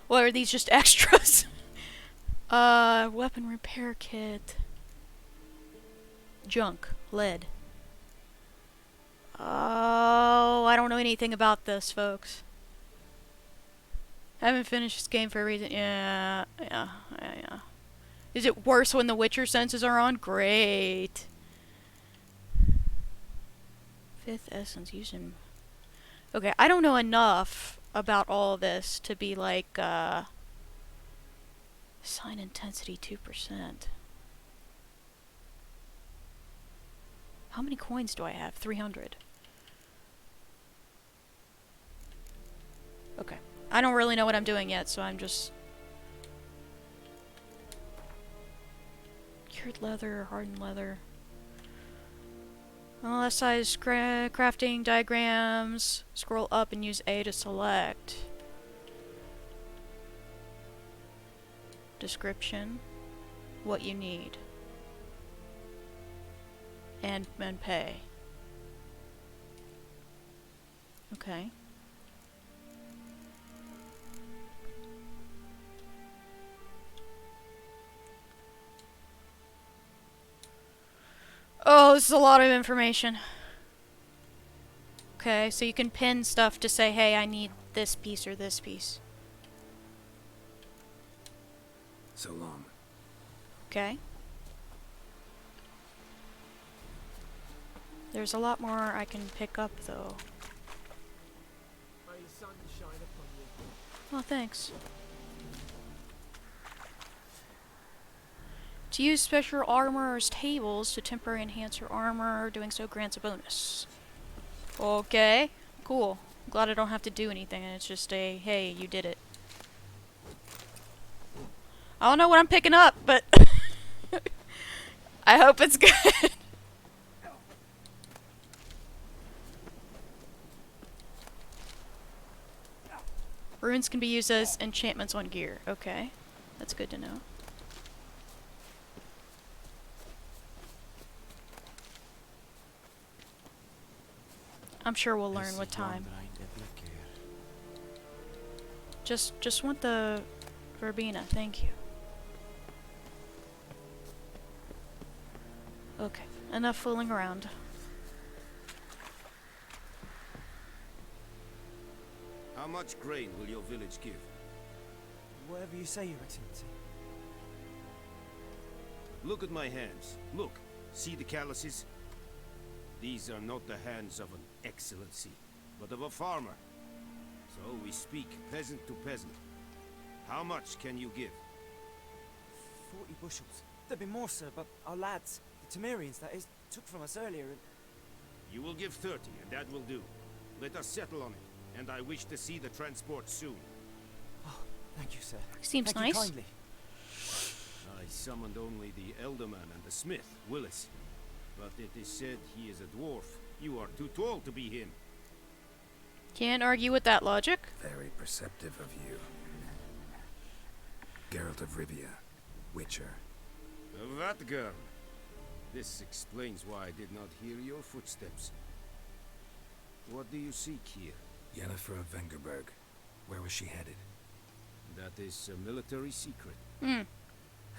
What, are these just extras? Weapon repair kit. Junk. Lead. Oh, I don't know anything about this, folks. I haven't finished this game for a reason. Yeah. Is it worse when the Witcher senses are on? Great. Fifth essence using. Okay, I don't know enough about all of this to be like, sign intensity 2%. How many coins do I have? 300. Okay. I don't really know what I'm doing yet, so I'm just... Cured leather, hardened leather. Left side is crafting diagrams. Scroll up and use A to select. Description. What you need. And pay. Okay. Oh, this is a lot of information. Okay, so you can pin stuff to say, hey, I need this piece or this piece. So long. Okay. There's a lot more I can pick up, though. May the sun shine upon you. Oh, thanks. To use special armorer's tables to temporarily enhance your armor, doing so grants a bonus. Okay, cool. Glad I don't have to do anything, and it's just a, hey, you did it. I don't know what I'm picking up, but I hope it's good. Runes can be used as enchantments on gear. Okay, that's good to know. I'm sure we'll learn with time. Just want the verbena, thank you. Okay, enough fooling around. How much grain will your village give? Whatever you say, Your Excellency. Look at my hands. Look. See the calluses? These are not the hands of an excellency, but of a farmer. So we speak peasant to peasant. How much can you give? 40 bushels. There'd be more, sir, but our lads, the Temerians, that is, took from us earlier and... You will give 30, and that will do. Let us settle on it, and I wish to see the transport soon. Oh, thank you, sir. Seems thank nice. You kindly. I summoned only the Elderman and the smith, Willis. But it is said he is a dwarf. You are too tall to be him. Can't argue with that logic. Very perceptive of you. Geralt of Rivia, Witcher. That girl. This explains why I did not hear your footsteps. What do you seek here? Yennefer of Vengerberg. Where was she headed? That is a military secret.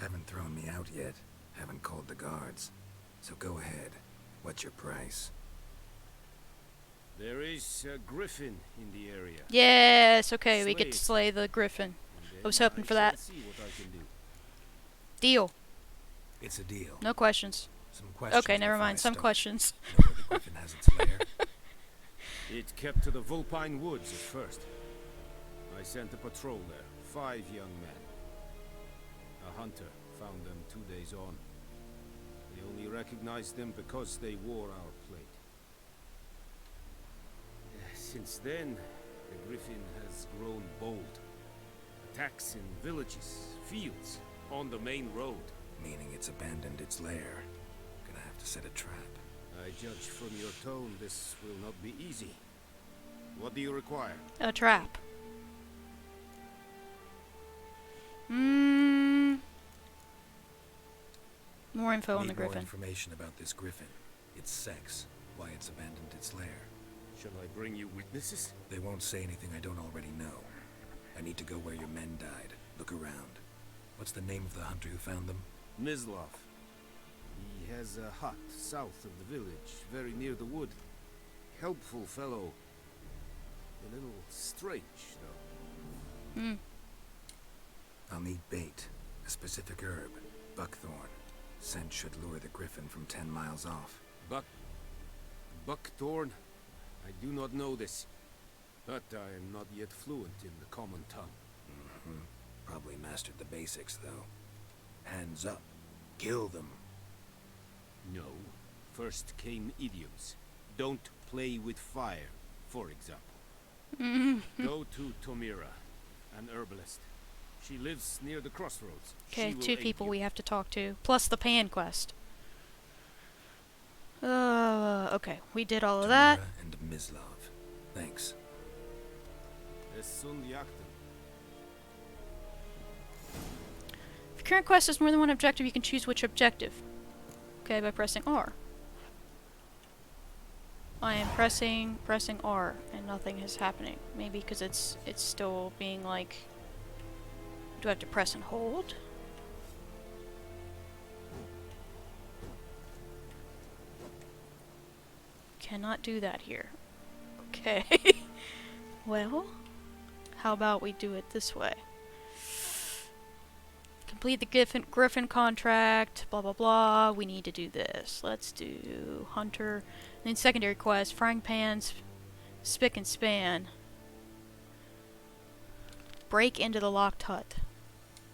Haven't thrown me out yet. Haven't called the guards. So go ahead. What's your price? There is a griffin in the area. Yes, okay, we get to slay the griffin. I was hoping for that. See what I can do. Deal. It's a deal. No questions. Some questions. Okay, never mind. Some questions. Know where the griffin has its lair? It kept to the Vulpine Woods at first. I sent a patrol there. 5 young men. A hunter found them 2 days on. We only recognized them because they wore our plate. Since then, the griffin has grown bold. Attacks in villages, fields, on the main road. Meaning it's abandoned its lair. Gonna have to set a trap. I judge from your tone this will not be easy. What do you require? A trap. More info on the griffin. More information about this griffin. Its sex. Why it's abandoned its lair. Shall I bring you witnesses? They won't say anything I don't already know. I need to go where your men died. Look around. What's the name of the hunter who found them? Mislav. He has a hut south of the village, very near the wood. Helpful fellow. A little strange, though. I'll need bait. A specific herb. Buckthorn. Scent should lure the griffin from 10 miles off. Buckthorn? I do not know this. But I am not yet fluent in the common tongue. Probably mastered the basics, though. Hands up. Kill them. No. First came idioms. Don't play with fire, for example. Go to Tomira, an herbalist. She lives near the crossroads. Okay, 2 people we have to talk to, plus the pan quest. Okay, we did all of that. And Mislav. Thanks. If the current quest has more than one objective, you can choose which objective. Okay, by pressing R. I am pressing R, and nothing is happening. Maybe because it's still being like... Do I have to press and hold? Cannot do that here. Okay. Well, how about we do it this way? Complete the Griffin contract, blah blah blah. We need to do this. Let's do Hunter. And then secondary quest, frying pans, spick and span. Break into the locked hut.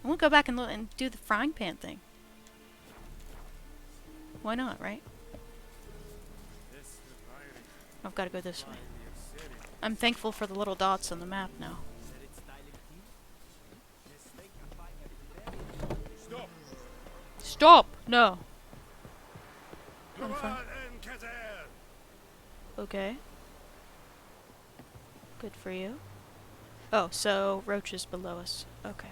I won't go back and do the frying pan thing. Why not, right? I've got to go this way. I'm thankful for the little dots on the map now. Stop! Stop! No. Okay. Good for you. Oh, so roaches below us. Okay.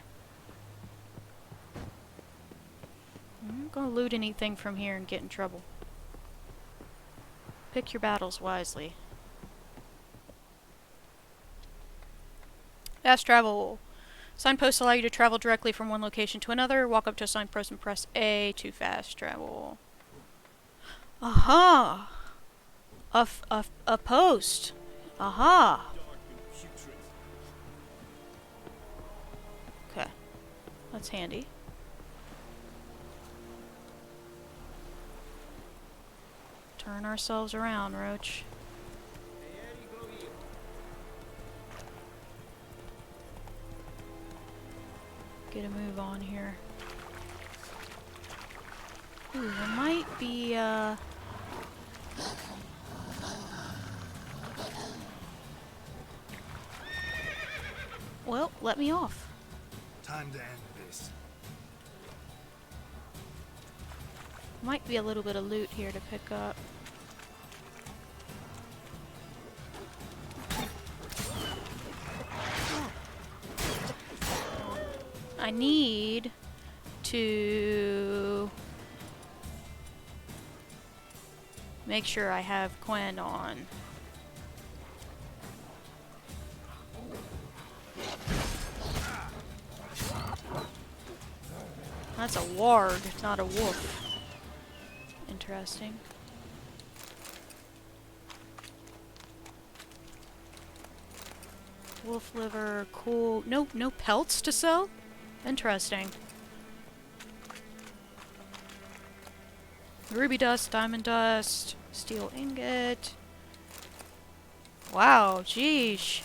I'm not gonna loot anything from here and get in trouble. Pick your battles wisely. Fast travel. Signposts allow you to travel directly from one location to another. Walk up to a signpost and press A to fast travel. Aha! A post. Aha! Okay. That's handy. Turn ourselves around, Roach. Get a move on here. Ooh, there might be, well, let me off. Time to end this. Might be a little bit of loot here to pick up. I need to make sure I have Quen on. That's a warg, not a wolf. Interesting. Wolf liver, cool. No pelts to sell? Interesting. Ruby dust, diamond dust, steel ingot. Wow, jeesh.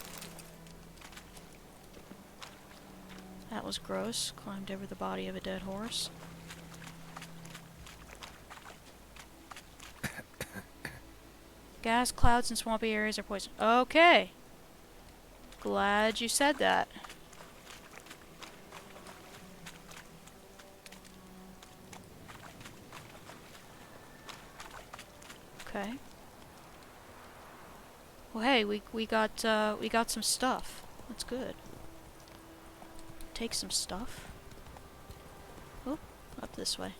That was gross. Climbed over the body of a dead horse. Gas clouds and swampy areas are poison. Okay. Glad you said that. Okay. Well, hey, we got some stuff. That's good. Take some stuff. Oh, up this way.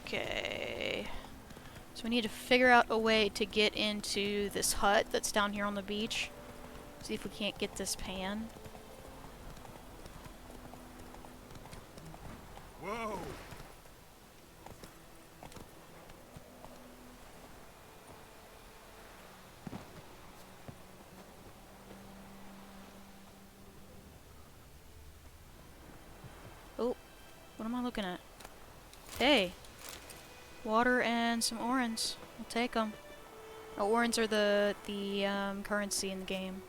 Okay. So we need to figure out a way to get into this hut that's down here on the beach. See if we can't get this pan. Whoa! Oh, what am I looking at? Hey, water and some orens. I'll take them. Oh, orens are the currency in the game.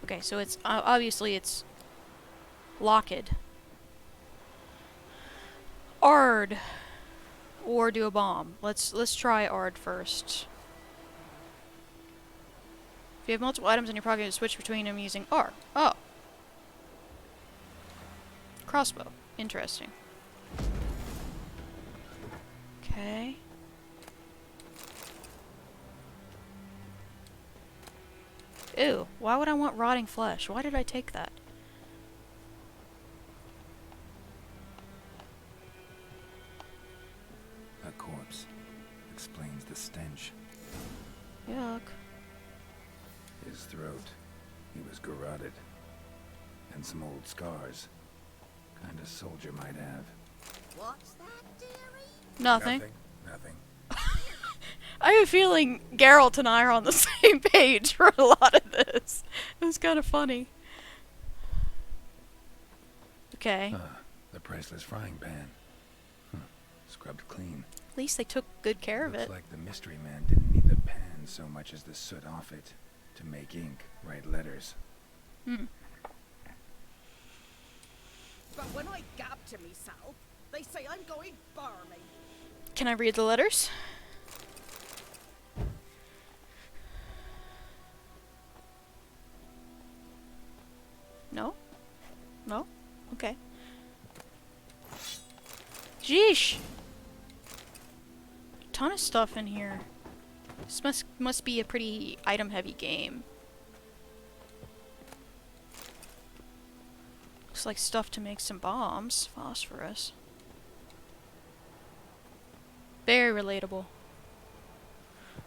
Okay, so it's obviously it's locked. Ard or do a bomb. Let's try Ard first. If you have multiple items in your pocket, you switch between them using R. Oh. Crossbow. Interesting. Okay. Ew. Why would I want rotting flesh? Why did I take that? A corpse. Explains the stench. Yuck. His throat. He was garroted. And some old scars. Kind of soldier might have. What's that, dearie? Nothing. Nothing. I have a feeling Geralt and I are on the same page for a lot of this. It was kind of funny. Okay. The priceless frying pan. Scrubbed clean. At least they took good care of Looks it. like the mystery man didn't need the pan so much as the soot off it to make ink, write letters. Hmm. But when I gab to myself, they say I'm going barmy. Can I read the letters? No? No? Okay. Jeesh! Ton of stuff in here. This must be a pretty item-heavy game. Looks like stuff to make some bombs. Phosphorus. Very relatable.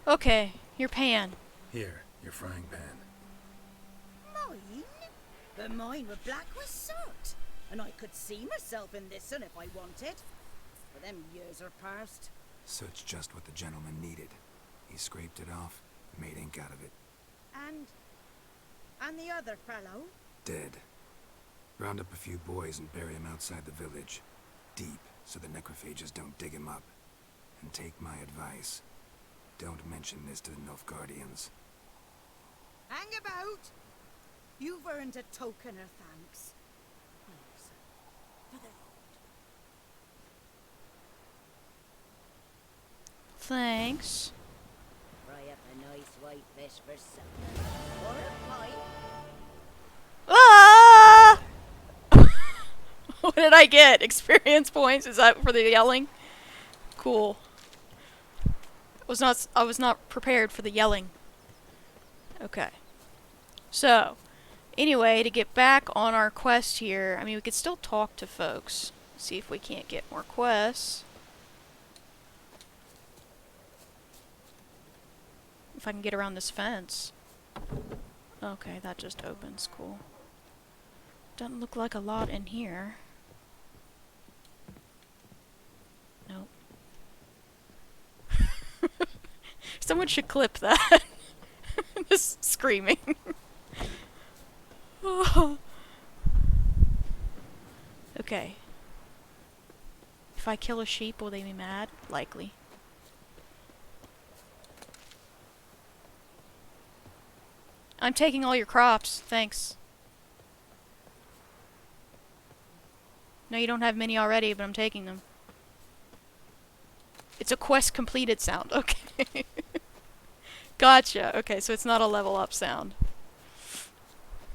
Okay, your pan. Here, your frying pan. Mine? But mine were black with soot. And I could see myself in this one if I wanted. But them years are past. Soot's just what the gentleman needed. He scraped it off, made ink out of it. And the other fellow? Dead. Round up a few boys and bury him outside the village. Deep, so the necrophages don't dig him up. And take my advice. Don't mention this to the Nilfgaardians. Hang about! You've earned a token of thanks. Here's for the Thanks. Fry up a nice white fish for supper. Or a pie. Ah! What did I get? Experience points? Is that for the yelling? Cool. I was not prepared for the yelling. Okay. So, anyway, to get back on our quest here, I mean, we could still talk to folks. See if we can't get more quests. If I can get around this fence. Okay, that just opens. Cool. Doesn't look like a lot in here. Nope. Someone should clip that. Just screaming. Okay. If I kill a sheep, will they be mad? Likely. I'm taking all your crops, thanks. No, you don't have many already, but I'm taking them. It's a quest completed sound, okay. Gotcha, okay, so it's not a level up sound.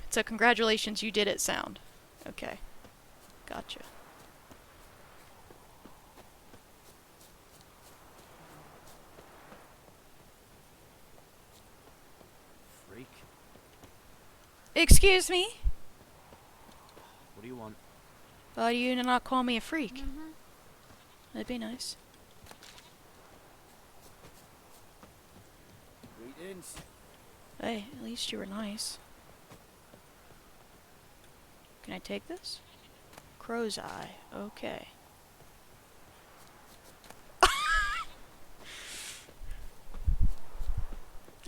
It's a congratulations you did it sound. Okay, gotcha. Freak. Excuse me? What do you want? Do you not call me a freak? That'd be nice. Greetings. Hey, at least you were nice. Can I take this? Crow's eye. Okay. I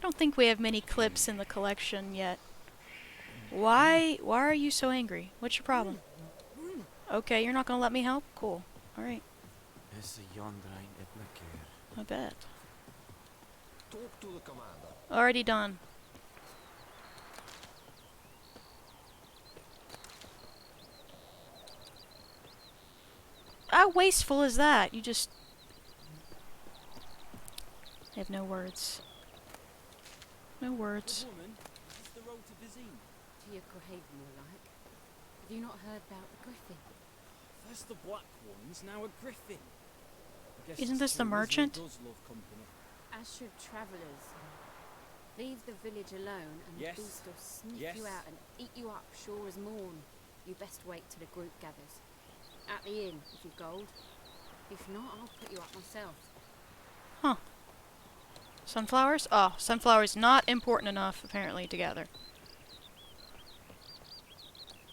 don't think we have many clips in the collection yet. Why are you so angry? What's your problem? Okay, you're not gonna let me help? Cool. Alright. I bet. Talk to the commander. Already done. How wasteful is that? You just... I have no words. No words. Woman, is this the road to Vizine? To your grave, more like. Have you not heard about the griffin? First the black ones, now a griffin. I guess Isn't it's this the true, merchant? Does love company. As should travellers. Leave the village alone and Yes. the beast will sniff Yes. you out and eat you up sure as morn. You best wait till the group gathers. At the inn, if you've gold. If not, I'll put you up myself. Huh. Sunflowers? Oh, sunflowers not important enough, apparently, to gather.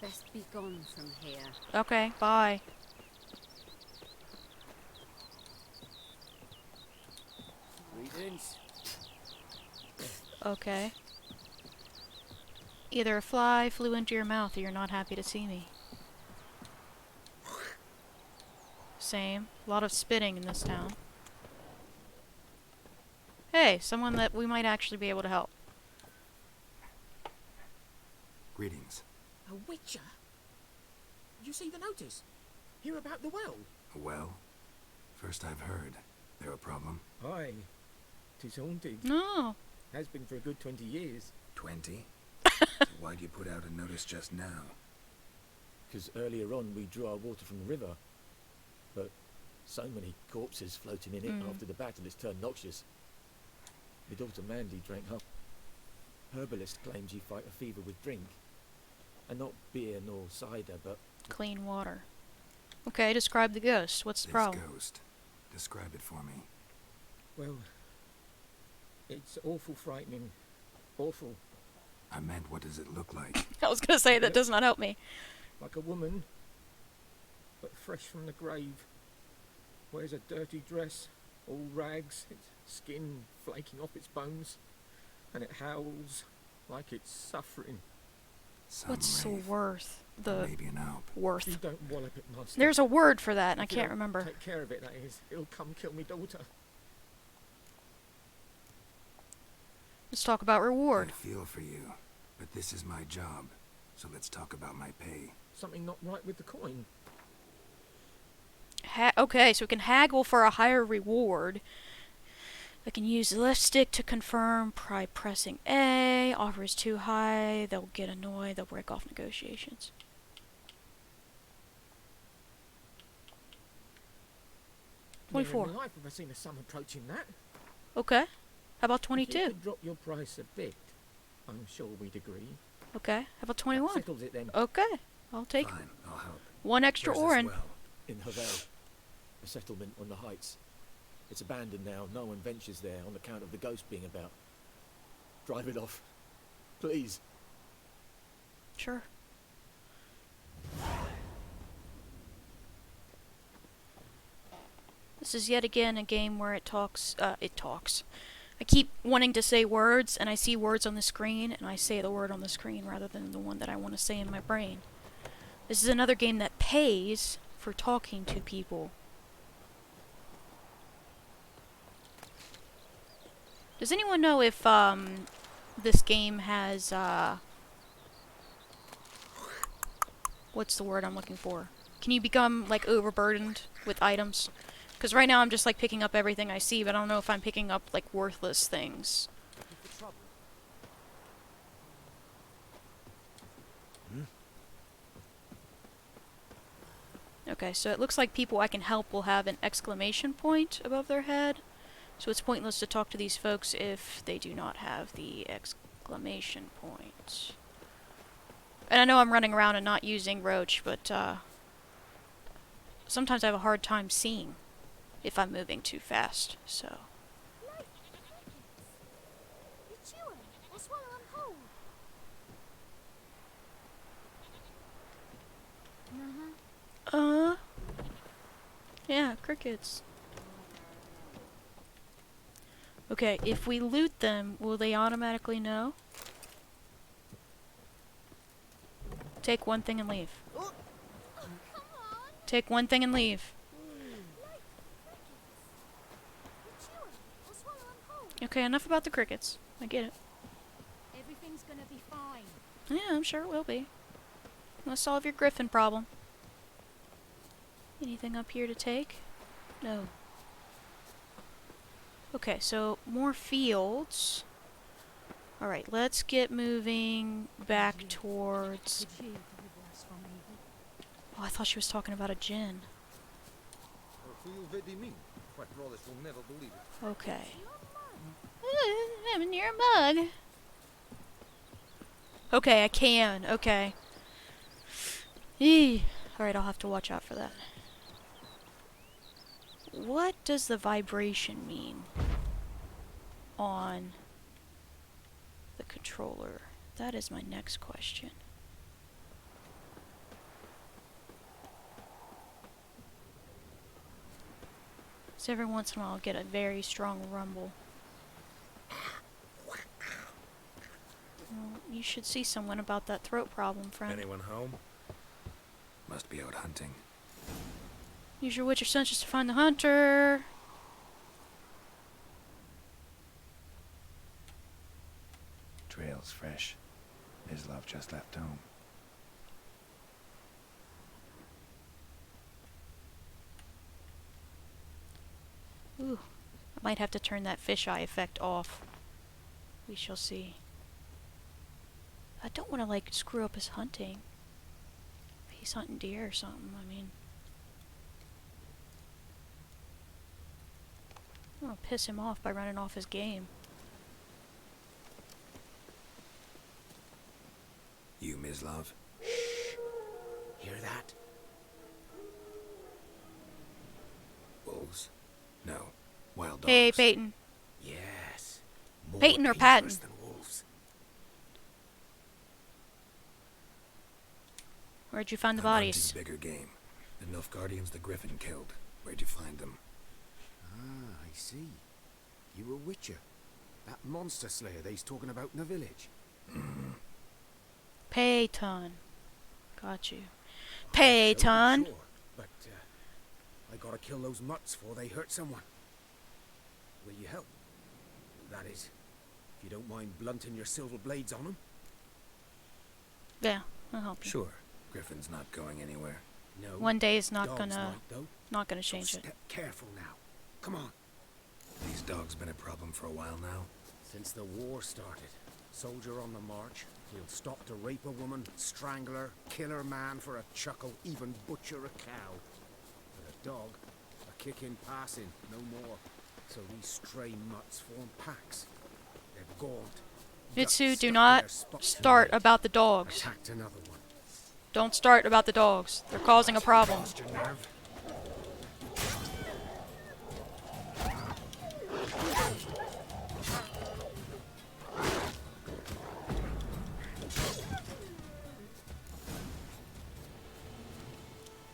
Best be gone from here. Okay, bye. Greetings. Okay. Either a fly flew into your mouth or you're not happy to see me. Same. A lot of spitting in this town. Okay, someone that we might actually be able to help. Greetings. A witcher? You see the notice? Hear about the well? A well? First I've heard. There a problem? Aye. 'Tis haunted. No. Has been for a good 20 years. 20? So why'd you put out a notice just now? Because earlier on we drew our water from the river. But so many corpses floating in it after the battle it's turned noxious. My daughter Mandy drank half. Herbalist claims you fight a fever with drink. And not beer nor cider, but... Clean water. Okay, describe the ghost. What's the problem? This ghost. Describe it for me. Well... it's awful frightening. Awful. I meant, what does it look like? I was gonna say, that does not help me. Like a woman, but fresh from the grave. Wears a dirty dress, all rags, its skin flaking off its bones, and it howls like it's suffering. What's the worth? The maybe an alp. worth. You don't wallop it, master. There's a word for that, and I If you can't don't remember. Take care of it, that is. It'll come kill me daughter. Let's talk about reward. I feel for you, but this is my job, so let's talk about my pay. Something not right with the coin. Okay, so we can haggle for a higher reward. I can use the left stick to confirm by pressing A. Offer is too high. They'll get annoyed. They'll break off negotiations. Never 24. in my life have I seen a sum approaching that. Okay. How about If 22? you could drop your price a bit, I'm sure we'd agree. Okay. How about 21? Settles it then. Okay. I'll take Fine, I'll help. one extra Where's this orin. well? In Havel, a settlement on the heights. It's abandoned now. No one ventures there on account of the ghost being about. Drive it off. Please. Sure. This is yet again a game where it talks. I keep wanting to say words, and I see words on the screen, and I say the word on the screen rather than the one that I want to say in my brain. This is another game that pays for talking to people. Does anyone know if this game has what's the word I'm looking for? Can you become like overburdened with items? Because right now I'm just like picking up everything I see, but I don't know if I'm picking up like worthless things. Okay, so it looks like people I can help will have an exclamation point above their head. So it's pointless to talk to these folks if they do not have the exclamation point. And I know I'm running around and not using Roach, but sometimes I have a hard time seeing if I'm moving too fast, so. Yeah, crickets. Okay, if we loot them, will they automatically know? Take one thing and leave. Take one thing and leave. Okay, enough about the crickets. I get it. Everything's gonna be fine. Yeah, I'm sure it will be. Let's solve your griffin problem. Anything up here to take? No. Okay, so more fields. Alright, let's get moving back towards... Oh, I thought she was talking about a gin. Okay. I'm in your mug. Okay, I can. Okay. Eee. Alright, I'll have to watch out for that. What does the vibration mean on the controller? That is my next question. So every once in a while I'll get a very strong rumble. Well, you should see someone about that throat problem, friend. Anyone home? Must be out hunting. Use your witcher senses to find the hunter. trail's fresh. Mislav just left home. Ooh, I might have to turn that fisheye effect off. We shall see. I don't want to, like, screw up his hunting. If he's hunting deer or something, I mean. I don't want to piss him off by running off his game. You, Mislav? Hear that? Wolves? No. Wild dogs. Hey, Peyton. Yes. More Peyton or dangerous Patton? than wolves. Where'd you find the I'm bodies? hunting bigger game. The Nilfgaardians the Griffin killed. Where'd you find them? Ah, I see. You a witcher. That monster slayer they's talking about in the village. Peyton. Got you. Peyton. Sure, but I gotta kill those mutts before they hurt someone. Will you help? That is, if you don't mind blunting your silver blades on them. Yeah, I'll help you. Sure. Griffin's not going anywhere. No. One day is not dogs gonna, might, though. not gonna So change it. step careful now. Come on. These dogs been a problem for a while now. Since the war started, soldier on the march, he'll stop to rape a woman, strangle her, kill her man for a chuckle, even butcher a cow. But a dog, a kick in passing, no more. So these stray mutts form packs. They're gaunt. Mitsu, guts do stuck in not their spots and start red. about the dogs. Attacked another one. Don't start about the dogs. They're causing a problem. Lost your nerve.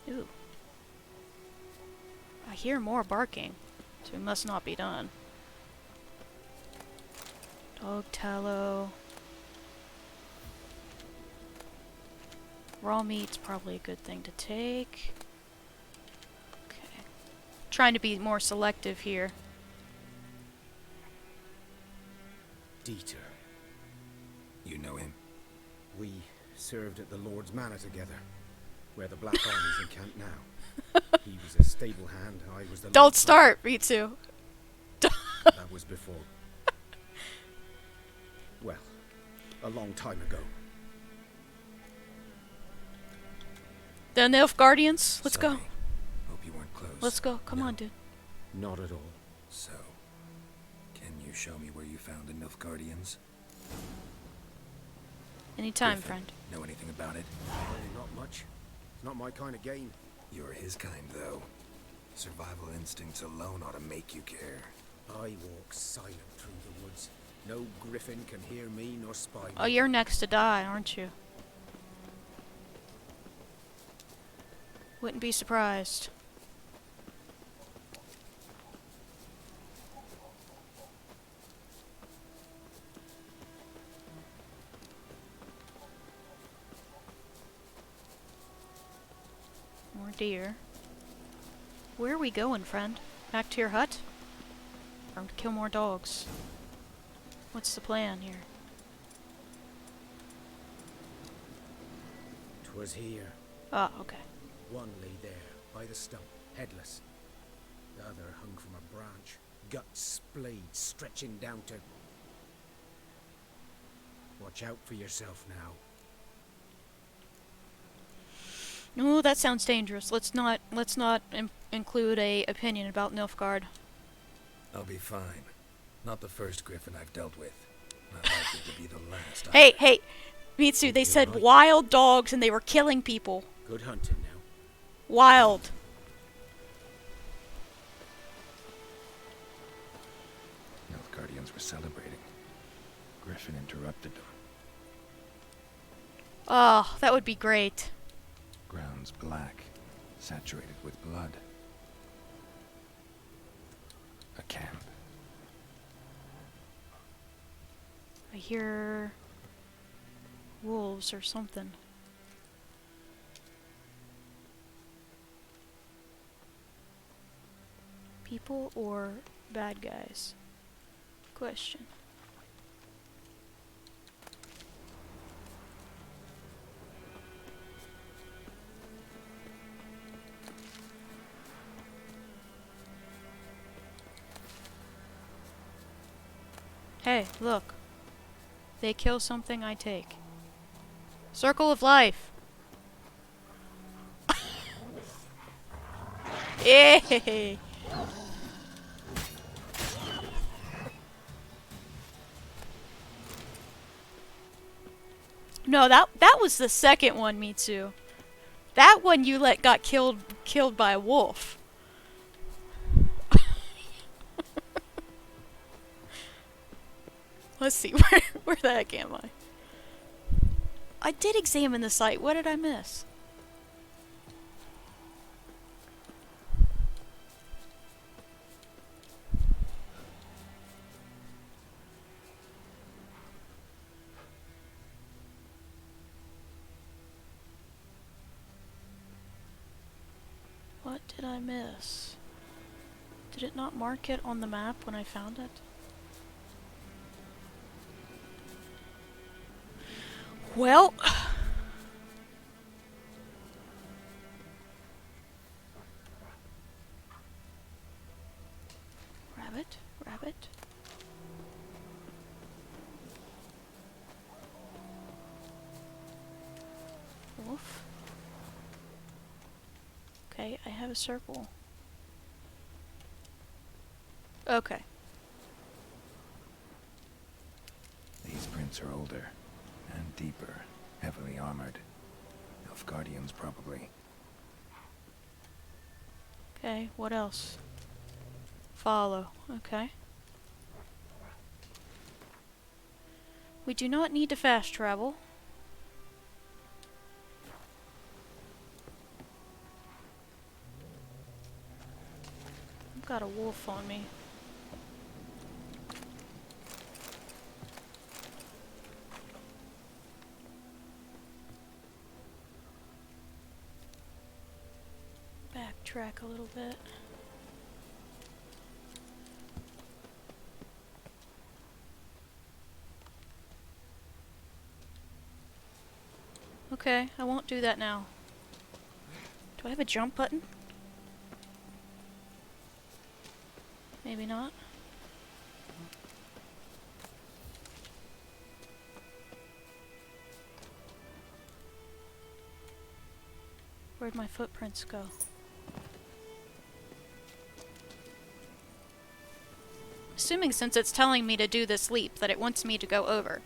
Ooh. I hear more barking, so it must not be done. Dog tallow. Raw meat's probably a good thing to take. Okay. Trying to be more selective here. Dieter. You know him? We served at the Lord's Manor together, where the Black Army's encamped now. He was a stable hand, I was the Don't Lord's start, Mitsu. That was before. Well, a long time ago. The Nilfgaardians? Let's go. Hope you weren't close. Let's go. Come on, dude. Not at all. So, can you show me where you found the Nilfgaardians? Anytime, Griffin, friend. Know anything about it? Not much. It's not my kind of game. You're his kind, though. Survival instincts alone ought to make you care. I walk silent through the woods. No griffin can hear me nor spy me. Oh, you're next to die, aren't you? Wouldn't be surprised. More deer. Where are we going, friend? Back to your hut? Or to kill more dogs? What's the plan here? 'Twas here. Ah, okay. One lay there, by the stump, headless. The other hung from a branch, guts splayed, stretching down to... Watch out for yourself now. No, that sounds dangerous. Let's not include a opinion about Nilfgaard. I'll be fine. Not the first griffin I've dealt with. Not likely to be the last. Hey, Mitsu, they said wild dogs and they were killing people. Good hunting now. Wild. Nilfgaardians were celebrating. Griffin interrupted them. Oh, that would be great. Ground's black, saturated with blood. A camp. I hear wolves or something. People or bad guys? Question. Hey, look. They kill something, I take. Circle of life. Yay! No, that was the second one, Mitsu. That one you got killed by a wolf. Let's see, where the heck am I? I did examine the site. What did I miss? What did I miss? Did it not mark it on the map when I found it? Well... Rabbit, rabbit. Wolf. Okay, I have a circle. Okay. These prints are older and deeper, heavily armored. Nilfgaardians, probably. Okay, what else? Follow. Okay. We do not need to fast travel. I've got a wolf on me. Backtrack a little bit. Okay, I won't do that now. Do I have a jump button? Maybe not. Where'd my footprints go? Assuming since it's telling me to do this leap that it wants me to go over.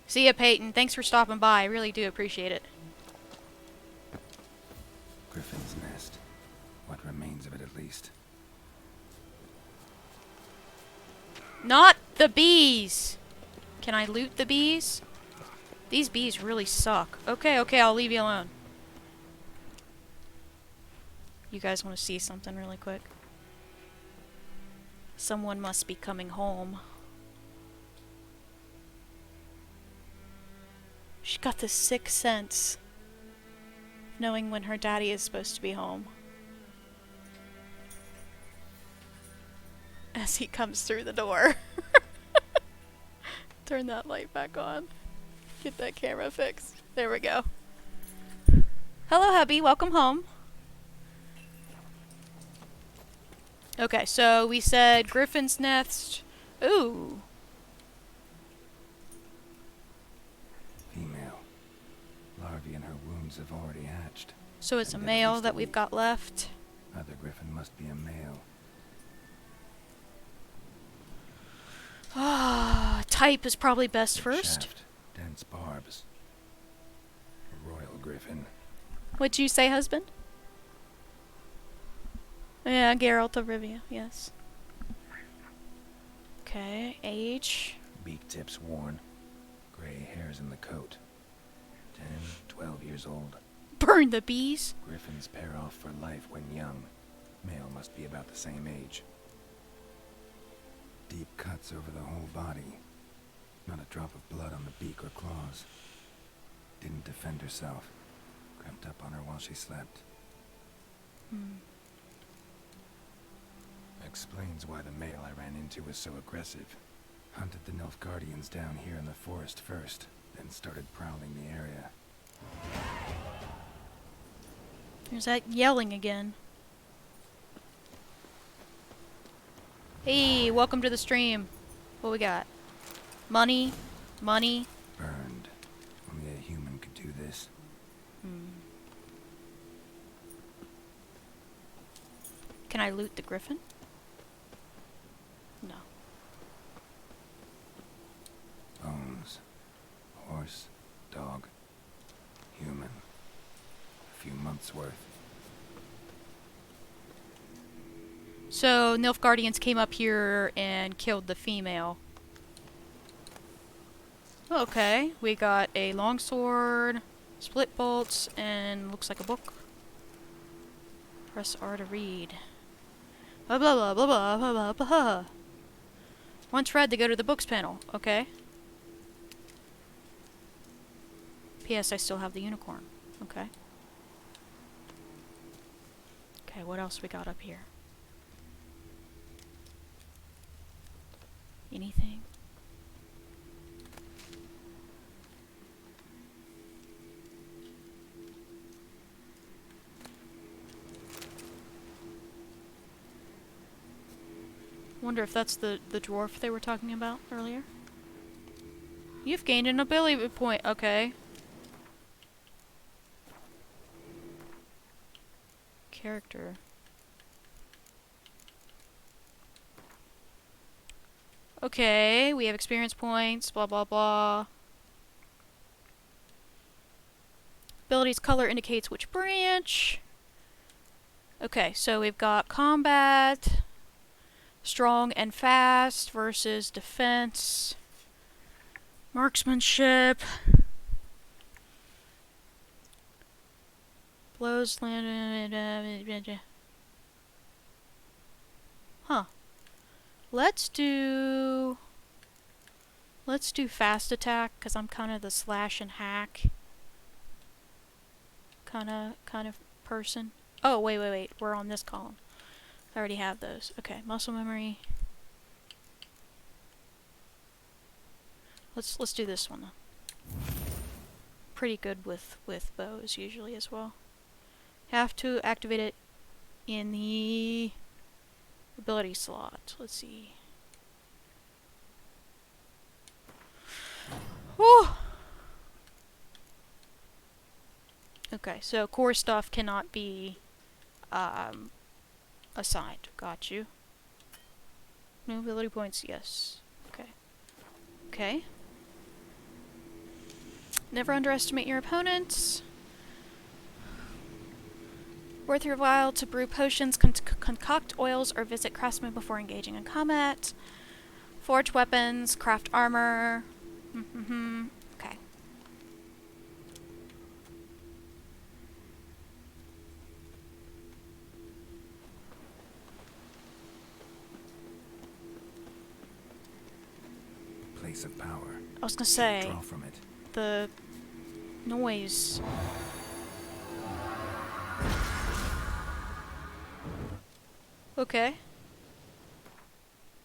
See ya, Peyton. Thanks for stopping by. I really do appreciate it. Griffin's nest. What remains of it, at least. Not the bees! Can I loot the bees? These bees really suck. Okay, okay, I'll leave you alone. You guys want to see something really quick? Someone must be coming home. She got this sick sense, knowing when her daddy is supposed to be home. As he comes through the door. Turn that light back on. Get that camera fixed. There we go. Hello, hubby. Welcome home. Okay, so we said Griffin's Nest. Ooh. Female. Larvae in her wounds have already hatched. So it's a male that we've got left. Other griffin must be a male. Ah, type is probably best first. Shaft, dense barbs. A royal griffin. What'd you say, husband? Yeah, Geralt of Rivia, yes. Okay, age. Beak tips worn. Gray hairs in the coat. 10, 12 years old. Burn the bees! Griffins pair off for life when young. Male must be about the same age. Deep cuts over the whole body. Not a drop of blood on the beak or claws. Didn't defend herself. Crept up on her while she slept. Explains why the male I ran into was so aggressive. Hunted the Nilfgaardians down here in the forest first, then started prowling the area. There's that yelling again. Hey, welcome to the stream. What we got? Money? Money? Burned. Only a human could do this. Can I loot the griffin? No. Bones. Horse. Dog. Human. A few months' worth. So, Nilfgaardians came up here and killed the female. Okay, we got a longsword, split bolts, and looks like a book. Press R to read. Blah blah blah blah blah blah blah blah. Once read to go to the books panel. Okay. P.S. I still have the unicorn. Okay. Okay, what else we got up here? Anything? Wonder if that's the dwarf they were talking about earlier. You've gained an ability point. Okay. Character. Okay, we have experience points, blah blah blah. Abilities color indicates which branch. Okay, so we've got combat, strong and fast versus defense, marksmanship, blows landed. Huh. Let's do fast attack, because I'm kind of the slash and hack kind of person. Oh, wait. We're on this column. I already have those. Okay, muscle memory. Let's do this one though. Pretty good with bows usually as well. Have to activate it in the ability slot. Let's see. Whew. Okay, so core stuff cannot be assigned. Got you. No ability points, yes. Okay. Okay. Never underestimate your opponents. Worth your while to brew potions, concoct oils, or visit craftsmen before engaging in combat. Forge weapons, craft armor. Okay. Place of power. I was gonna say, draw from it. The noise. Okay.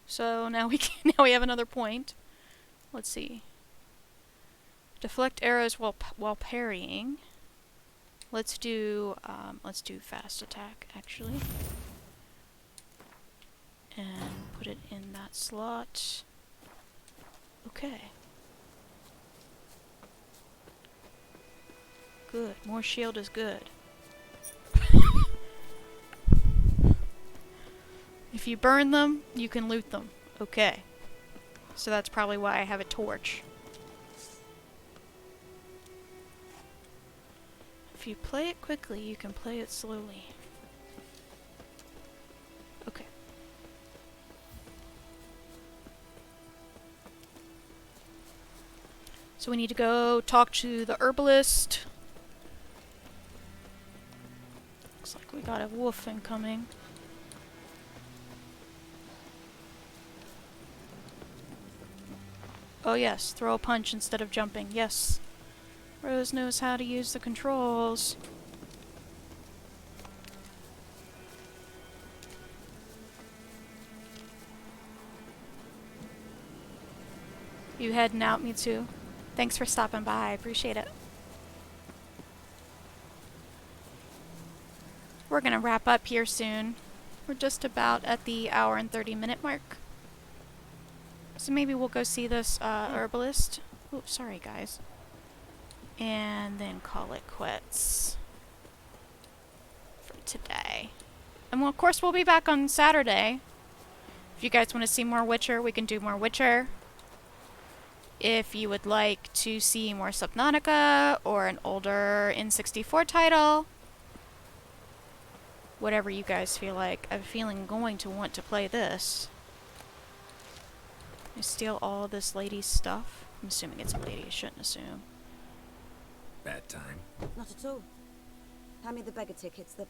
So now we have another point. Let's see. Deflect arrows while parrying. Let's do fast attack actually. And put it in that slot. Okay. Good. More shield is good. If you burn them, you can loot them. Okay. So that's probably why I have a torch. If you play it quickly, you can play it slowly. Okay. So we need to go talk to the herbalist. Looks like we got a wolf incoming. Oh yes, throw a punch instead of jumping. Yes. Rose knows how to use the controls. You heading out, me too. Thanks for stopping by. I appreciate it. We're gonna wrap up here soon. We're just about at the hour and 30-minute mark. So maybe we'll go see this herbalist. Oops, sorry guys. And then call it quits for today. And well, of course we'll be back on Saturday. If you guys want to see more Witcher, we can do more Witcher. If you would like to see more Subnautica or an older N64 title, whatever you guys feel like. I have a feeling I'm going to want to play this. I steal all this lady's stuff. I'm assuming it's a lady, I shouldn't assume. Bad time. Not at all. Hand me the beggar tickets, the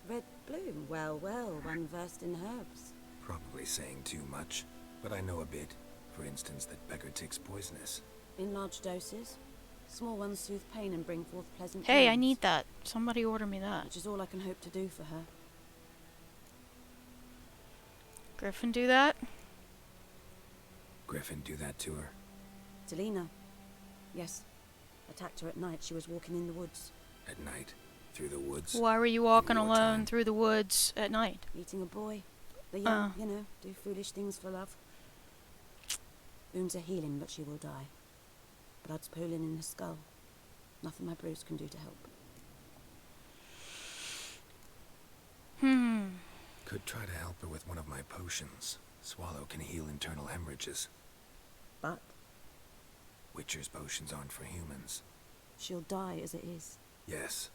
red bloom. Well, well, one versed in herbs. Probably saying too much, but I know a bit. For instance, that beggar tick's poisonous. In large doses. Small ones soothe pain and bring forth pleasant Hey, I dreams, need that. Somebody order me that. which is all I can hope to do for her. Griffin do that? Griffin do that to her? Delina. Yes. Attacked her at night. She was walking in the woods. At night? Through the woods? Why were you walking alone through the woods at night? Meeting a boy. The young, you know, do foolish things for love. Wounds are healing, but she will die. Blood's pooling in her skull. Nothing my brews can do to help. Could try to help her with one of my potions. Swallow can heal internal hemorrhages. But Witcher's potions aren't for humans. she'll die as it is. Yes.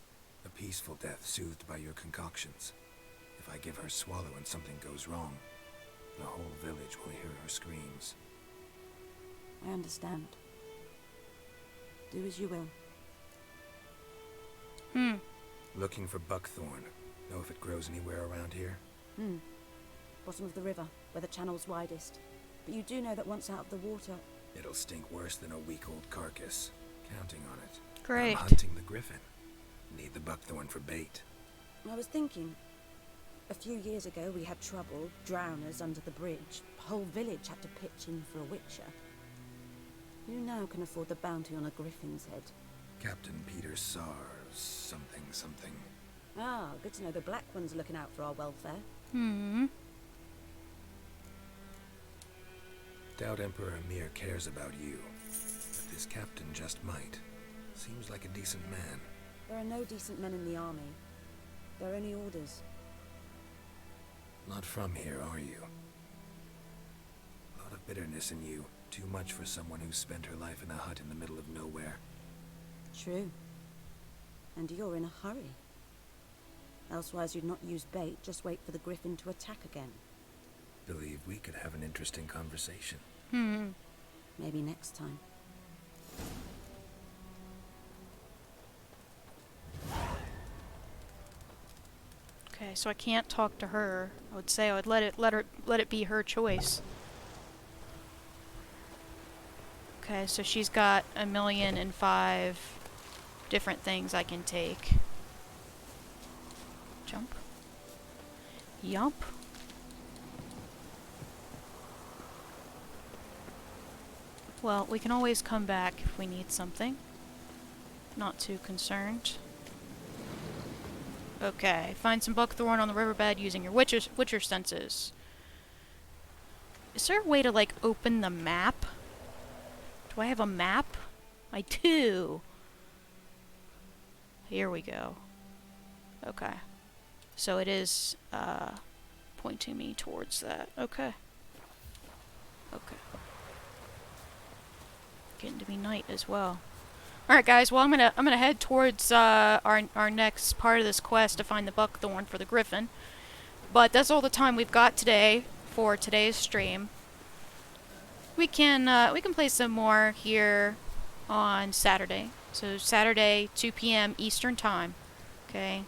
A peaceful death soothed by your concoctions. If I give her Swallow and something goes wrong, the whole village will hear her screams. I understand. Do as you will. Looking for buckthorn. Know if it grows anywhere around here? Bottom of the river, where the channel's widest. But you do know that once out of the water... It'll stink worse than a week-old carcass. Counting on it. Great. I'm hunting the griffin. Need the buckthorn for bait. I was thinking... A few years ago we had trouble, drowners under the bridge. The whole village had to pitch in for a witcher. Who now can afford the bounty on a griffin's head? Captain Peter Sars, something. Ah, good to know the Black One's looking out for our welfare. Doubt Emperor Emir cares about you. But this captain just might. Seems like a decent man. There are no decent men in the army. There are only orders. Not from here, are you? A lot of bitterness in you. Too much for someone who spent her life in a hut in the middle of nowhere. True. And you're in a hurry. Elsewise you'd not use bait, just wait for the griffin to attack again. Believe we could have an interesting conversation. Maybe next time. Okay, so I can't talk to her. I would say I would let it be her choice. Okay, so she's got 1,000,005 different things I can take. Jump. Yup. Well, we can always come back if we need something. Not too concerned. Okay, find some buckthorn on the riverbed using your witcher senses. Is there a way to, like, open the map? Do I have a map? I do. Here we go. Okay. So it is, pointing me towards that. Okay. Okay. Getting to be night as well. Alright guys, well I'm gonna head towards our next part of this quest to find the buckthorn for the griffin. But that's all the time we've got today for today's stream. We can play some more here on Saturday. So Saturday, 2 p.m. Eastern Time. Okay.